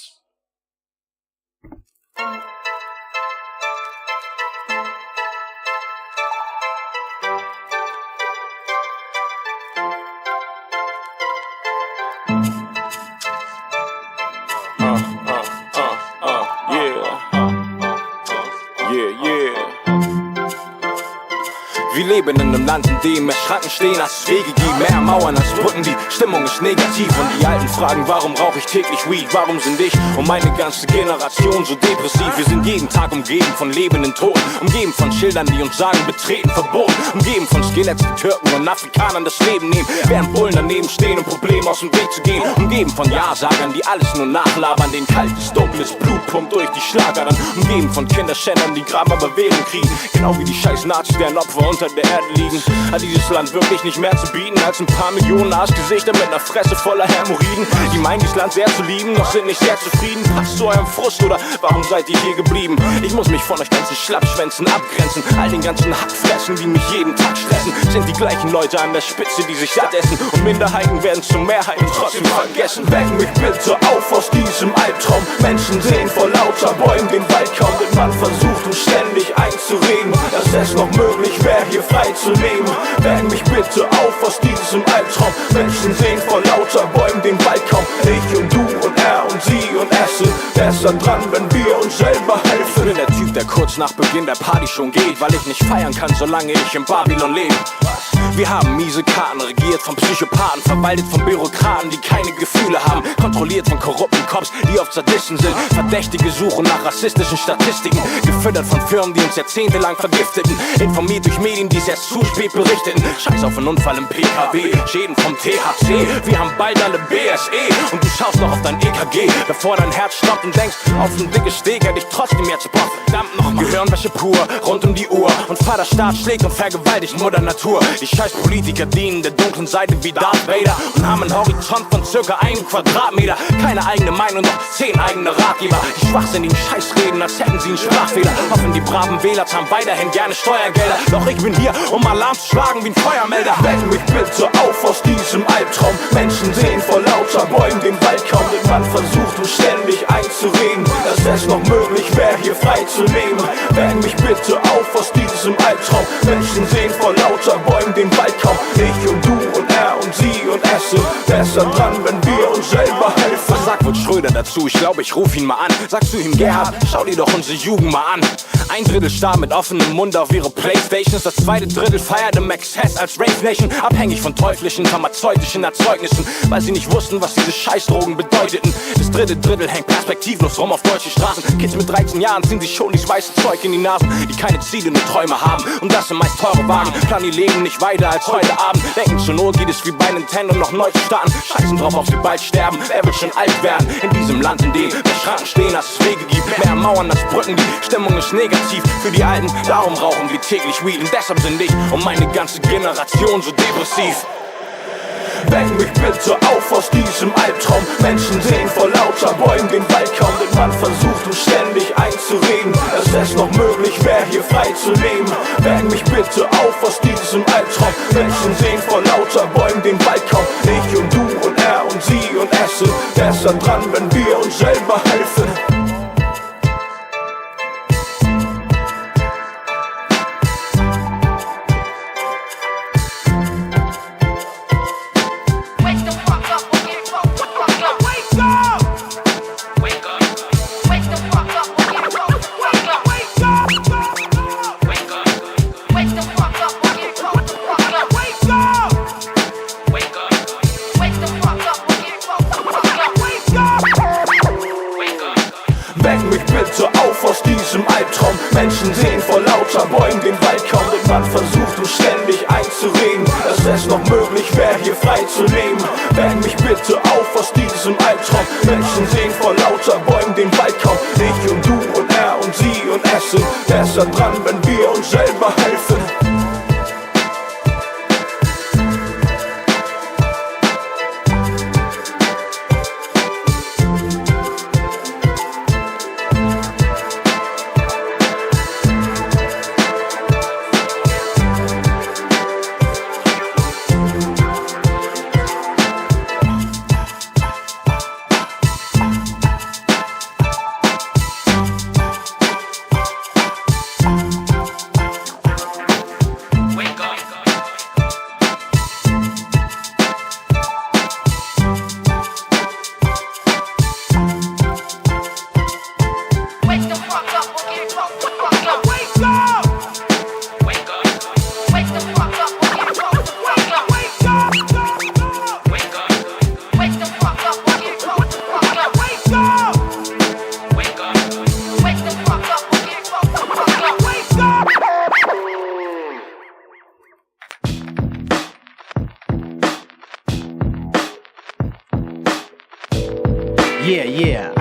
Wir leben in einem Land, in dem mehr Schranken stehen als es Wege gibt, mehr Mauern als Brücken, die Stimmung ist negativ. Und die Alten fragen, warum rauche ich täglich Weed? Warum sind ich und meine ganze Generation so depressiv? Wir sind jeden Tag umgeben von lebenden Toten, umgeben von Schildern, die uns sagen, betreten verboten, umgeben von Skeletts, die Türken und Afrikanern das Leben nehmen, während Bullen daneben stehen, um Probleme aus dem Weg zu gehen, umgeben von Ja-Sagern, die alles nur nachlabern, den kaltes, dunkles Blut pumpt durch die Schlagadern, umgeben von Kinderschändern, die Graben aber Wählen kriegen, genau wie die scheiß Nazis, deren Opfer unter der Erde liegen. Hat dieses Land wirklich nicht mehr zu bieten als ein paar Millionen Arschgesichter mit einer Fresse voller Hämorrhoiden, die meinen dieses Land sehr zu lieben, doch sind nicht sehr zufrieden. Passt zu eurem Frust oder warum seid ihr hier geblieben? Ich muss mich von euch ganzen Schlappschwänzen abgrenzen, all den ganzen Hackfressen, die mich jeden Tag stressen, sind die gleichen Leute an der Spitze, die sich satt essen, und Minderheiten werden zur Mehrheit und trotzdem vergessen. Weck mich bitte auf aus diesem Albtraum. Menschen sehen vor lauter Bäumen den Wald kaum, denn man versucht uns ständig einzureden, dass es noch möglich wäre, hier frei zu leben. Weck mich bitte auf aus diesem Albtraum. Menschen sehen vor lauter Bäumen den Wald kaum. Ich und du und er und sie und es sind besser dran, wenn wir uns selber helfen. Ich bin der Typ, der kurz nach Beginn der Party schon geht, weil ich nicht feiern kann, solange ich in Babylon lebe. Wir haben miese Karten, regiert von Psychopathen, verwaltet von Bürokraten, die keine Gefühle haben, kontrolliert von korrupten Cops, die oft Sadisten sind, verdächtige Suchen nach rassistischen Statistiken, gefüttert von Firmen, die uns jahrzehntelang vergifteten, informiert durch Medien, die es erst zu spät berichteten. Scheiß auf einen Unfall im PKW, Schäden vom THC, wir haben bald alle BSE und du schaust noch auf dein EKG, bevor dein Herz stoppt und denkst, auf ein dickes Steak hätte ich trotzdem jetzt Bock, verdammt nochmal. Gehirnwäsche pur, rund um die Uhr, und Vaterstaat schlägt und vergewaltigt Mutter Natur. Die scheiß Politiker dienen der dunklen Seite wie Darth Vader und haben einen Horizont von circa 1 Quadratmeter. Keine eigene Meinung, doch 10 eigene Ratgeber. Die schwachsinnigen Scheißreden, als hätten sie einen Sprachfehler. Hoffen die braven Wähler zahlen weiterhin gerne Steuergelder. Doch ich bin hier, um Alarm zu schlagen wie ein Feuermelder. Weck mich bitte auf aus diesem Albtraum. Menschen sehen vor lauter Bäumen den Wald kaum, denn man versucht uns ständig einzureden, dass es noch möglich wäre, hier frei zu leben. Weck mich bitte auf aus diesem Albtraum. Menschen sehen vor lauter Bäumen den Wald kaum. Ich und du und er und sie und es sind besser dran, wenn wir uns selber helfen. Was sagt wohl Schröder dazu? Ich glaube, ich ruf ihn mal an. Sagst du ihm, Gerhard, schau dir doch unsere Jugend mal an. 1/3 starr mit offenem Mund auf ihre Playstations. Das 2. Drittel feierte MSMR als Rave Nation. Abhängig von teuflischen, pharmazeutischen Erzeugnissen, weil sie nicht wussten, was diese Scheißdrogen bedeuteten. Das 3. Drittel hängt perspektivlos rum auf deutschen Straßen. Kids mit 13 Jahren ziehen sich schon dieses weiße Zeug in die Nasen, die keine Ziele, nur Träume haben. Und das sind meist teure Wagen. Plan ihr Leben nicht weiter als heute Abend. Denken zur Not geht es wie bei Nintendo noch neu zu starten. Scheißen drauf, ob sie bald sterben. Wer will schon alt werden? In diesem Land, in dem mehr Schranken stehen, als es Wege gibt. Mehr Mauern als Brücken, die Stimmung ist negativ für die Alten. Darum rauchen wir täglich Weed. Und deshalb sind ich und meine ganze Generation so depressiv. Weck mich bitte auf aus diesem Albtraum. Menschen sehen vor lauter Bäumen den Wald kaum, denn man versucht uns ständig einzureden, dass es noch möglich wäre, hier frei zu leben. Weck mich bitte auf aus diesem Albtraum. Menschen sehen vor lauter Bäumen den Wald kaum. Ich und du und er und sie und es sind besser dran, wenn wir uns selber helfen. Menschen sehen vor lauter Bäumen den Wald kaum, denn man versucht uns ständig einzureden, dass es noch möglich wäre, hier frei zu leben. Weck mich bitte auf aus diesem Albtraum. Menschen sehen vor lauter Bäumen den Wald kaum. Ich und du und er und sie und es sind besser dran, wenn wir uns selber helfen.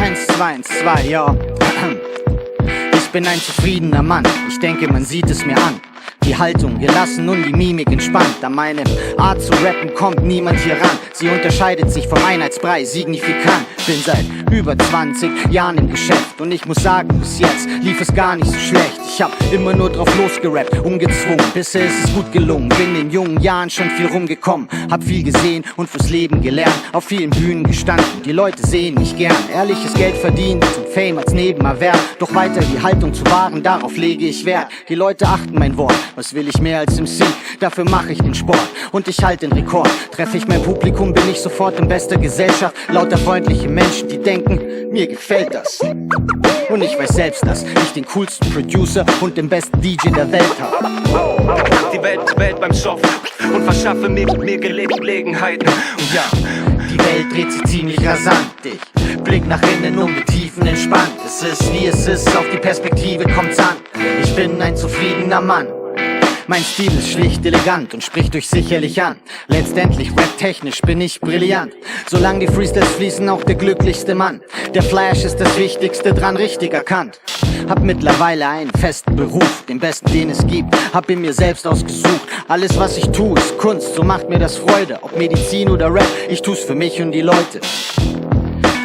1, 2, 1, 2, ja. Ich bin ein zufriedener Mann, ich denke, man sieht es mir an. Die Haltung gelassen und die Mimik entspannt. An meinem Art zu rappen kommt niemand hier ran. Sie unterscheidet sich vom Einheitsbrei signifikant. Bin seit über 20 Jahren im Geschäft und ich muss sagen, bis jetzt lief es gar nicht so schlecht. Ich hab immer nur drauf losgerappt, ungezwungen. Bisher ist es gut gelungen, bin in jungen Jahren schon viel rumgekommen. Hab viel gesehen und fürs Leben gelernt, auf vielen Bühnen gestanden. Die Leute sehen mich gern, ehrliches Geld verdient und Fame als Nebenerwerb. Doch weiter die Haltung zu wahren, darauf lege ich Wert. Die Leute achten mein Wort. Was will ich mehr als MC? Dafür mache ich den Sport und ich halte den Rekord. Treffe ich mein Publikum, bin ich sofort in bester Gesellschaft. Lauter freundliche Menschen, die denken, mir gefällt das. Und ich weiß selbst, dass ich den coolsten Producer und den besten DJ der Welt habe. Die Welt beim Soft und verschaffe mir Gelegenheiten. Und ja, die Welt dreht sich ziemlich rasant. Ich blick nach innen und mit Tiefen entspannt. Es ist wie es ist, auf die Perspektive kommt's an. Ich bin ein zufriedener Mann. Mein Stil ist schlicht elegant und spricht euch sicherlich an. Letztendlich rap-technisch bin ich brillant. Solange die Freestyles fließen, auch der glücklichste Mann. Der Flash ist das Wichtigste dran, richtig erkannt. Hab mittlerweile einen festen Beruf, den besten, den es gibt. Hab ihn mir selbst ausgesucht. Alles, was ich tue, ist Kunst, so macht mir das Freude. Ob Medizin oder Rap, ich tu's für mich und die Leute.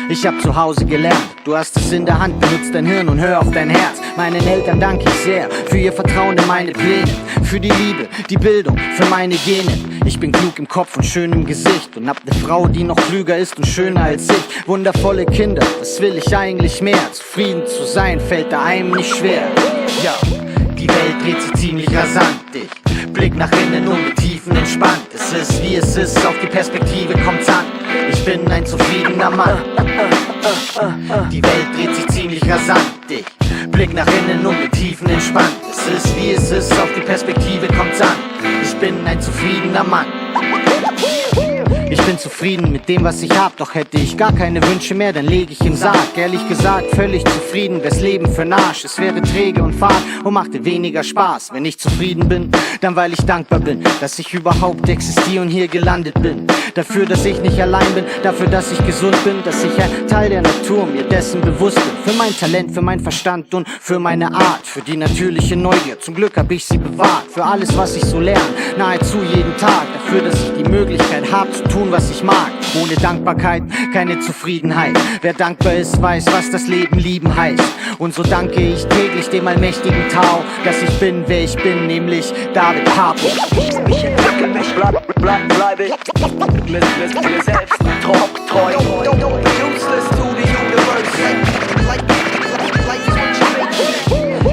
Ich hab zu Hause gelernt, du hast es in der Hand, benutzt dein Hirn und hör auf dein Herz. Meinen Eltern danke ich sehr für ihr Vertrauen in meine Pläne, für die Liebe, die Bildung, für meine Gene. Ich bin klug im Kopf und schön im Gesicht und hab ne Frau, die noch klüger ist und schöner als ich. Wundervolle Kinder, was will ich eigentlich mehr? Zufrieden zu sein fällt da einem nicht schwer. Ja, die Welt dreht sich ziemlich rasant. Ich blick nach innen und mit Tiefen entspannt. Es ist wie es ist, auf die Perspektive kommt's an. Ich bin ein zufriedener Mann. Die Welt dreht sich ziemlich rasant. Ich blick nach innen und mit Tiefen entspannt. Es ist wie es ist, auf die Perspektive kommt's an. Ich bin ein zufriedener Mann. Ich bin zufrieden mit dem, was ich hab, doch hätte ich gar keine Wünsche mehr, dann leg ich im Sarg. Ehrlich gesagt, völlig zufrieden, wär's Leben für Arsch. Es wäre träge und fad und machte weniger Spaß. Wenn ich zufrieden bin, dann weil ich dankbar bin, dass ich überhaupt existiere und hier gelandet bin. Dafür, dass ich nicht allein bin, dafür, dass ich gesund bin, dass ich ein Teil der Natur mir dessen bewusst bin. Für mein Talent, für meinen Verstand und für meine Art, für die natürliche Neugier. Zum Glück hab ich sie bewahrt, für alles, was ich so lerne, nahezu jeden Tag. Dafür, dass ich die Möglichkeit hab zu tun, was ich mag. Ohne Dankbarkeit keine Zufriedenheit. Wer dankbar ist, weiß, was das Leben lieben heißt. Und so danke ich täglich dem allmächtigen Tau, dass ich bin, wer ich bin, nämlich David Halb. Ich entwickle mich, bleibe ich mir selbst treu. Useless to the universe.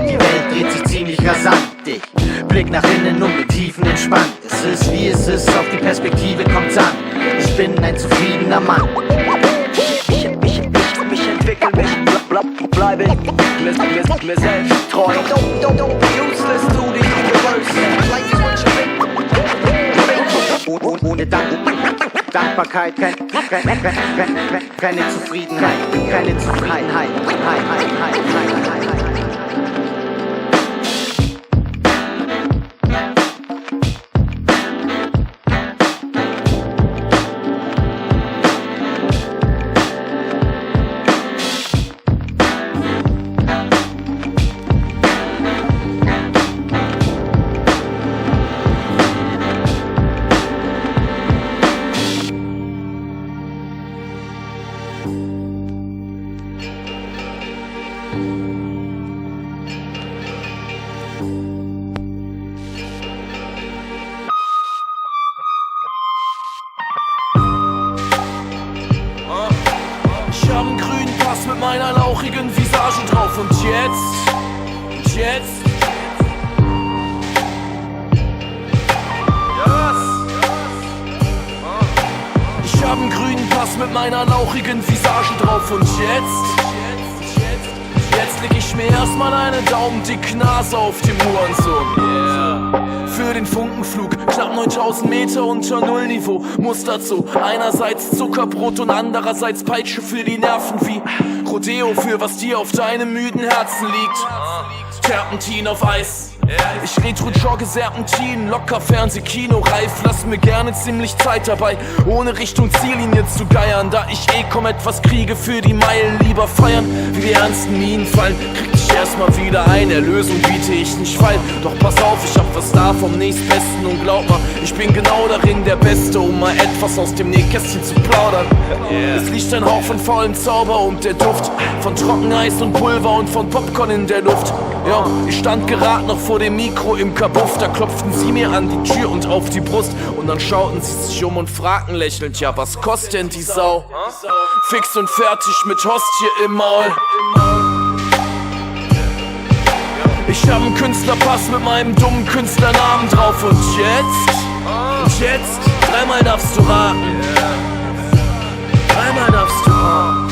Die Welt dreht sich ziemlich rasant. Ich blick nach innen und mit Tiefen entspannt. Es ist wie es ist, auf die Perspektive kommt's an. Ich bin ein zufriedener Mann. Ich entwickle mich, bleibe ich mir selbst treu. Useless to the universe. Ohne Dankbarkeit, keine Zufriedenheit, keine Zufriedenheit. Ich hab 'n grünen Pass mit meiner lauchigen Visage drauf und jetzt Ich hab 'n grünen Pass mit meiner lauchigen Visage drauf und jetzt leg ich mir erstmal eine daumendicke Nase auf den Hurensohn. Für den Funkenflug, knapp 9000 Meter unter Nullniveau. Muss dazu einerseits Zuckerbrot und andererseits Peitsche für die Nerven wie Rodeo für was dir auf deinem müden Herzen liegt. Terpentin auf Eis, Ich retro-jogge Serpentin, locker Fernseh, Kino, reif, lass mir gerne ziemlich Zeit dabei, ohne Richtung Ziellinie zu geiern. Da ich kaum etwas kriege für die Meilen, lieber feiern, wie die ernsten Minen fallen, krieg dich erstmal wieder ein, Erlösung biete ich nicht feil. Doch pass auf, ich hab was da vom nächstbesten und glaub mal, ich bin genau darin der Beste, um mal etwas aus dem Nähkästchen zu plaudern. Es liegt ein Hauch von faulem Zauber und der Duft von Trockeneis und Pulver und von Popcorn in der Luft. Ja, ich stand gerade noch vor dem Mikro im Kabuff, da klopften sie mir an die Tür und auf die Brust und dann schauten sie sich um und fragten lächelnd, ja was kostet denn die Sau? Fix und fertig mit Hostie im Maul. Ich hab einen Künstlerpass mit meinem dummen Künstlernamen drauf und jetzt, dreimal darfst du raten. Dreimal darfst du raten.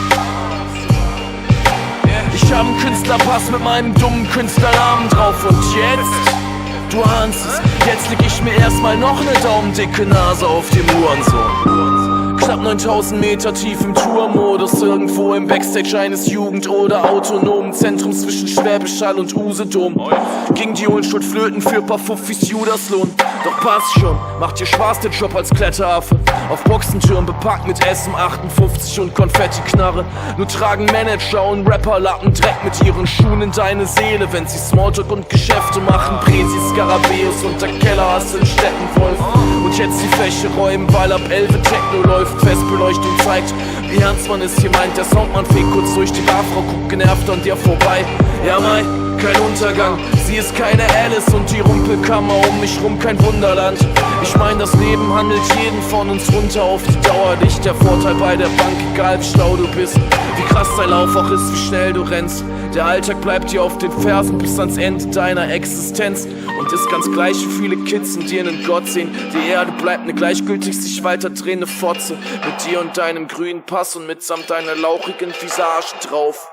Ich hab einen Künstlerpass mit meinem dummen Künstlernamen drauf und jetzt, du ahnst es, jetzt leg ich mir erstmal noch ne daumendicke Nase auf dem Hurensohn. Knapp 9000 Meter tief im Tourmodus, irgendwo im Backstage eines Jugend- oder autonomen Zentrums zwischen Schwäbisch Hall und Usedom. Ging die Unschuld flöten für paar Fuffis Judaslohn. Doch passt schon, macht dir Spaß der Job als Kletteraffe. Auf Boxentürmen bepackt mit SM58 und Konfettiknarre. Nur tragen Manager und Rapper Lappen Dreck mit ihren Schuhen in deine Seele, wenn sie Smalltalk und Geschäfte machen. Prezis, Skarabäus und der Kellerhass in Steppenwolf. Und jetzt die Fläche räumen, weil ab 11 Techno läuft. Festbeleuchtung zeigt, wie ernst man es hier meint. Der Soundmann fegt kurz durch die Barfrau, guckt genervt an dir vorbei. Ja, Mai, kein Untergang, sie ist keine Alice und die Rumpelkammer um mich rum kein Wunderland. Ich mein, das Leben handelt jeden von uns runter auf die Dauer. Nicht der Vorteil bei der Bank, egal wie schlau du bist. Wie krass dein Lauf auch ist, wie schnell du rennst. Der Alltag bleibt dir auf den Fersen bis ans Ende deiner Existenz. Und ist ganz gleich, wie viele Kids in dir einen Gott sehen. Die Erde bleibt ne gleichgültig sich weiter drehende Fotze. Mit dir und deinem grünen Pass und mitsamt deiner lauchigen Visage drauf.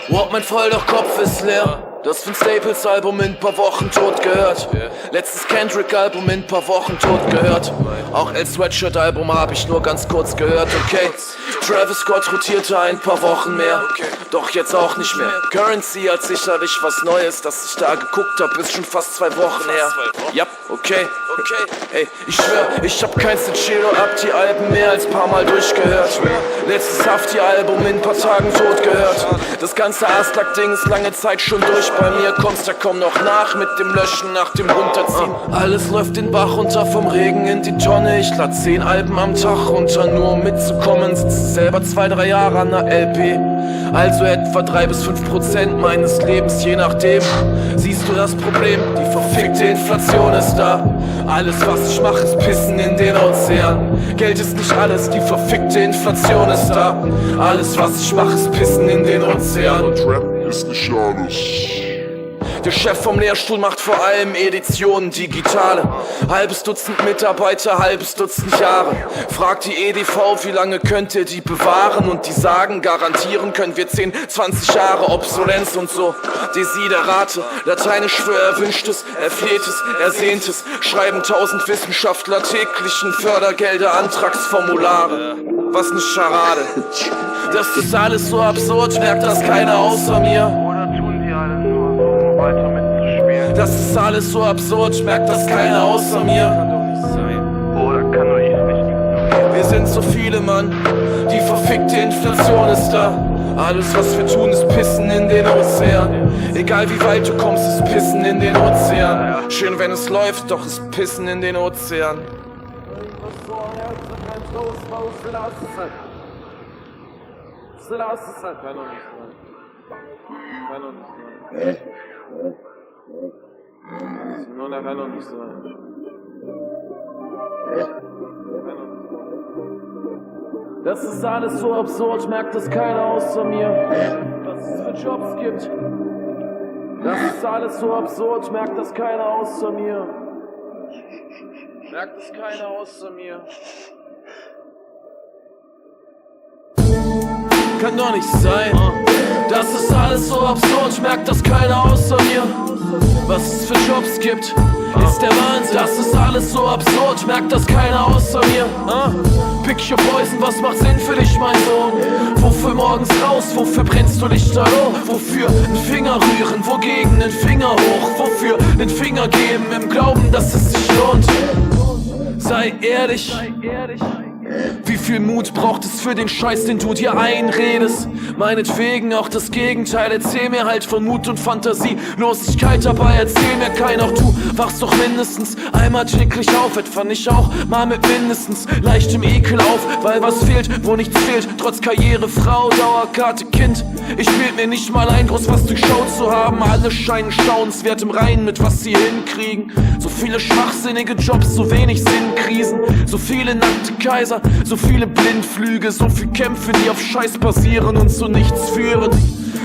What, mein voll, doch Kopf ist leer. Das Vin Staples Album in paar Wochen tot gehört. Letztes Kendrick Album in paar Wochen tot gehört. Auch El Sweatshirt Album hab ich nur ganz kurz gehört, okay. Travis Scott rotierte ein paar Wochen mehr, doch jetzt auch nicht mehr. Currency hat sicherlich was Neues, dass ich da geguckt hab, ist schon fast 2 Wochen her. Ja, okay. Ey, ich schwör, ich hab kein Suicidal, hab die Alben mehr als paar Mal durchgehört. Letztes Hafti-Album in paar Tagen tot gehört. Das ganze Aslak-Ding ist lange Zeit schon durch bei mir. Kommst ja kaum noch nach mit dem Löschen nach dem Runterziehen. Alles läuft den Bach runter, vom Regen in die Tonne. Ich lad 10 Alben am Tag runter, nur um mitzukommen. Sitze selber 2-3 Jahre an der LP. Also etwa 3-5% meines Lebens, je nachdem. Siehst du das Problem? Die verfickte Inflation ist da. Alles was ich mache ist Pissen in den Ozean. Geld ist nicht alles, die verfickte Inflation ist da. Alles was ich mache ist Pissen in den Ozean. Und Rap ist nicht alles. Der Chef vom Lehrstuhl macht vor allem Editionen, digitale. Halbes Dutzend Mitarbeiter, halbes Dutzend Jahre. Fragt die EDV, wie lange könnt ihr die bewahren? Und die sagen, garantieren können wir 10, 20 Jahre Obsolenz und so. Desiderate, Lateinisch für Erwünschtes, Erflehtes, Ersehntes. Schreiben 1000 Wissenschaftler täglichen Fördergelder, Antragsformulare. Was ne Scharade. Das ist alles so absurd, merkt das keiner außer mir. Das ist alles so absurd, merkt das keiner außer mir. Oder kann nur ich nicht. Wir sind so viele, Mann. Die verfickte Inflation ist da. Alles was wir tun ist Pissen in den Ozean. Egal wie weit du kommst, ist Pissen in den Ozean. Schön wenn es läuft, doch ist Pissen in den Ozean. Das kann doch nicht sein. Das ist alles so absurd, merkt das keiner außer mir. Was es für Jobs gibt. Das ist alles so absurd, merkt das keiner außer mir. Merkt es keiner außer mir. Kann doch nicht sein. Das ist alles so absurd, merkt das keiner außer mir. Was es für Jobs gibt. ist der Wahnsinn. Das ist alles so absurd, merkt das keiner außer mir. Pick your poison, was macht Sinn für dich, mein Sohn? Wofür morgens raus, wofür brennst du Lichterloh? Wofür einen Finger rühren, wogegen einen Finger hoch? Wofür einen Finger geben, im Glauben, dass es sich lohnt? Sei ehrlich. Wie viel Mut braucht es für den Scheiß, den du dir einredest? Meinetwegen auch das Gegenteil, erzähl mir halt von Mut und Fantasielosigkeit, dabei erzähl mir kein, auch du wachst doch mindestens einmal täglich auf, etwa nicht auch mal mit mindestens leichtem Ekel auf, weil was fehlt, wo nichts fehlt, trotz Karriere, Frau, Dauerkarte, Kind. Ich bild mir nicht mal ein, groß was durchschaut zu haben, alle scheinen staunenswert im Reinen mit was sie hinkriegen. So viele schwachsinnige Jobs, so wenig Sinnkrisen, so viele nackte Kaiser, so viele Blindflüge, so viel Kämpfe, die auf Scheiß basieren und zu nichts führen.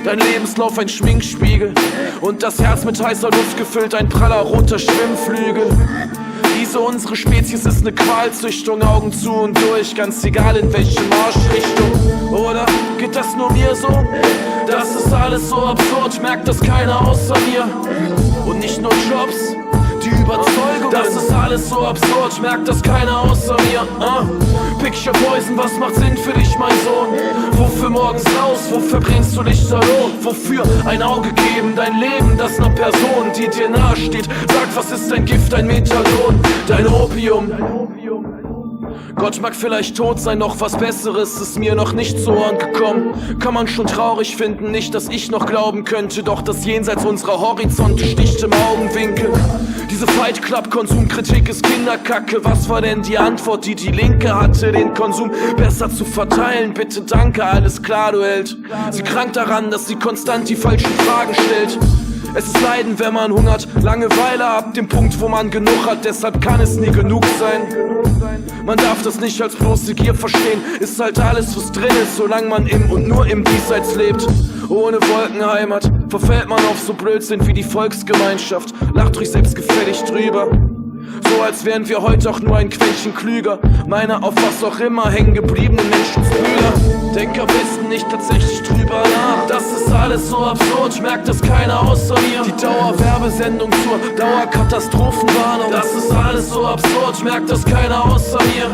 Dein Lebenslauf ein Schminkspiegel und das Herz mit heißer Luft gefüllt, ein praller roter Schwimmflügel. Diese unsere Spezies ist ne Qualzüchtung, Augen zu und durch, ganz egal in welche Marschrichtung. Oder geht das nur mir so? Das ist alles so absurd, merkt das keiner außer mir. Und nicht nur Jobs, die Überzeugung, das ist alles so absurd, merkt das keiner außer mir. Pick your poison, was macht Sinn für dich, mein Sohn? Wofür morgens raus, wofür bringst du Lichterloh? Wofür ein Auge geben, dein Leben, das einer Person, die dir nahe steht? Sag, was ist dein Gift, dein Methadon, dein Opium? Gott mag vielleicht tot sein, doch was Besseres ist mir noch nicht zu Ohren gekommen. Kann man schon traurig finden, nicht, dass ich noch glauben könnte, doch das Jenseits unserer Horizonte sticht im Augenwinkel. Diese Fight Club Konsumkritik ist Kinderkacke. Was war denn die Antwort, die die Linke hatte, den Konsum besser zu verteilen? Bitte danke, alles klar, du Held. Sie krankt daran, dass sie konstant die falschen Fragen stellt. Es ist Leiden, wenn man hungert, Langeweile ab dem Punkt, wo man genug hat, deshalb kann es nie genug sein. Man darf das nicht als bloße Gier verstehen, ist halt alles, was drin ist, solange man im und nur im Diesseits lebt. Ohne Wolkenheimat verfällt man auf so Blödsinn wie die Volksgemeinschaft, lacht ruhig selbstgefällig drüber. So als wären wir heute auch nur ein Quäntchen klüger, meine auf was auch immer hängen gebliebenen Menschensbrüder. Denk am besten nicht tatsächlich drüber nach, das ist alles so absurd, merkt das keiner außer mir. Die Dauerwerbesendung zur Dauerkatastrophenwarnung, das ist alles so absurd, merkt das keiner außer mir.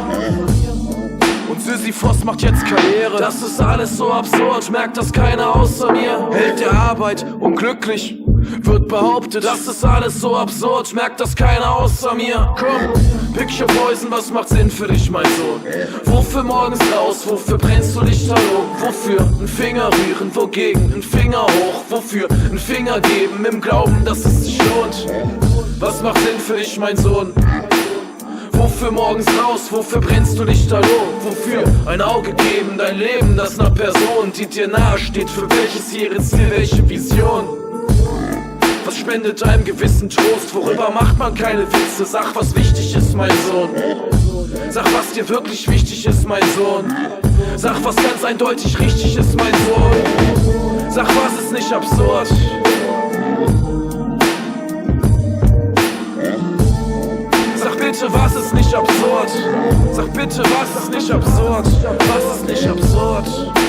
Und Sisyphos macht jetzt Karriere, das ist alles so absurd, merkt das keiner außer mir. Held der Arbeit, unglücklich, wird behauptet, das ist alles so absurd, merkt das keiner außer mir. Komm, pick your poison, was macht Sinn für dich, mein Sohn? Wofür morgens raus, wofür brennst du Lichterloh? Wofür ein Finger rühren, wogegen ein Finger hoch? Wofür ein Finger geben, im Glauben, dass es sich lohnt? Was macht Sinn für dich, mein Sohn? Wofür morgens raus, wofür brennst du Lichterloh? Wofür ein Auge geben, dein Leben, das einer Person, die dir nahe steht? Für welches hehre Ziel, welche Vision? Was spendet deinem Gewissen Trost? Worüber macht man keine Witze? Sag, was wichtig ist, mein Sohn. Sag, was dir wirklich wichtig ist, mein Sohn. Sag, was ganz eindeutig richtig ist, mein Sohn. Sag, was ist nicht absurd? Sag bitte, was ist nicht absurd? Sag bitte, was ist nicht absurd? Was ist nicht absurd?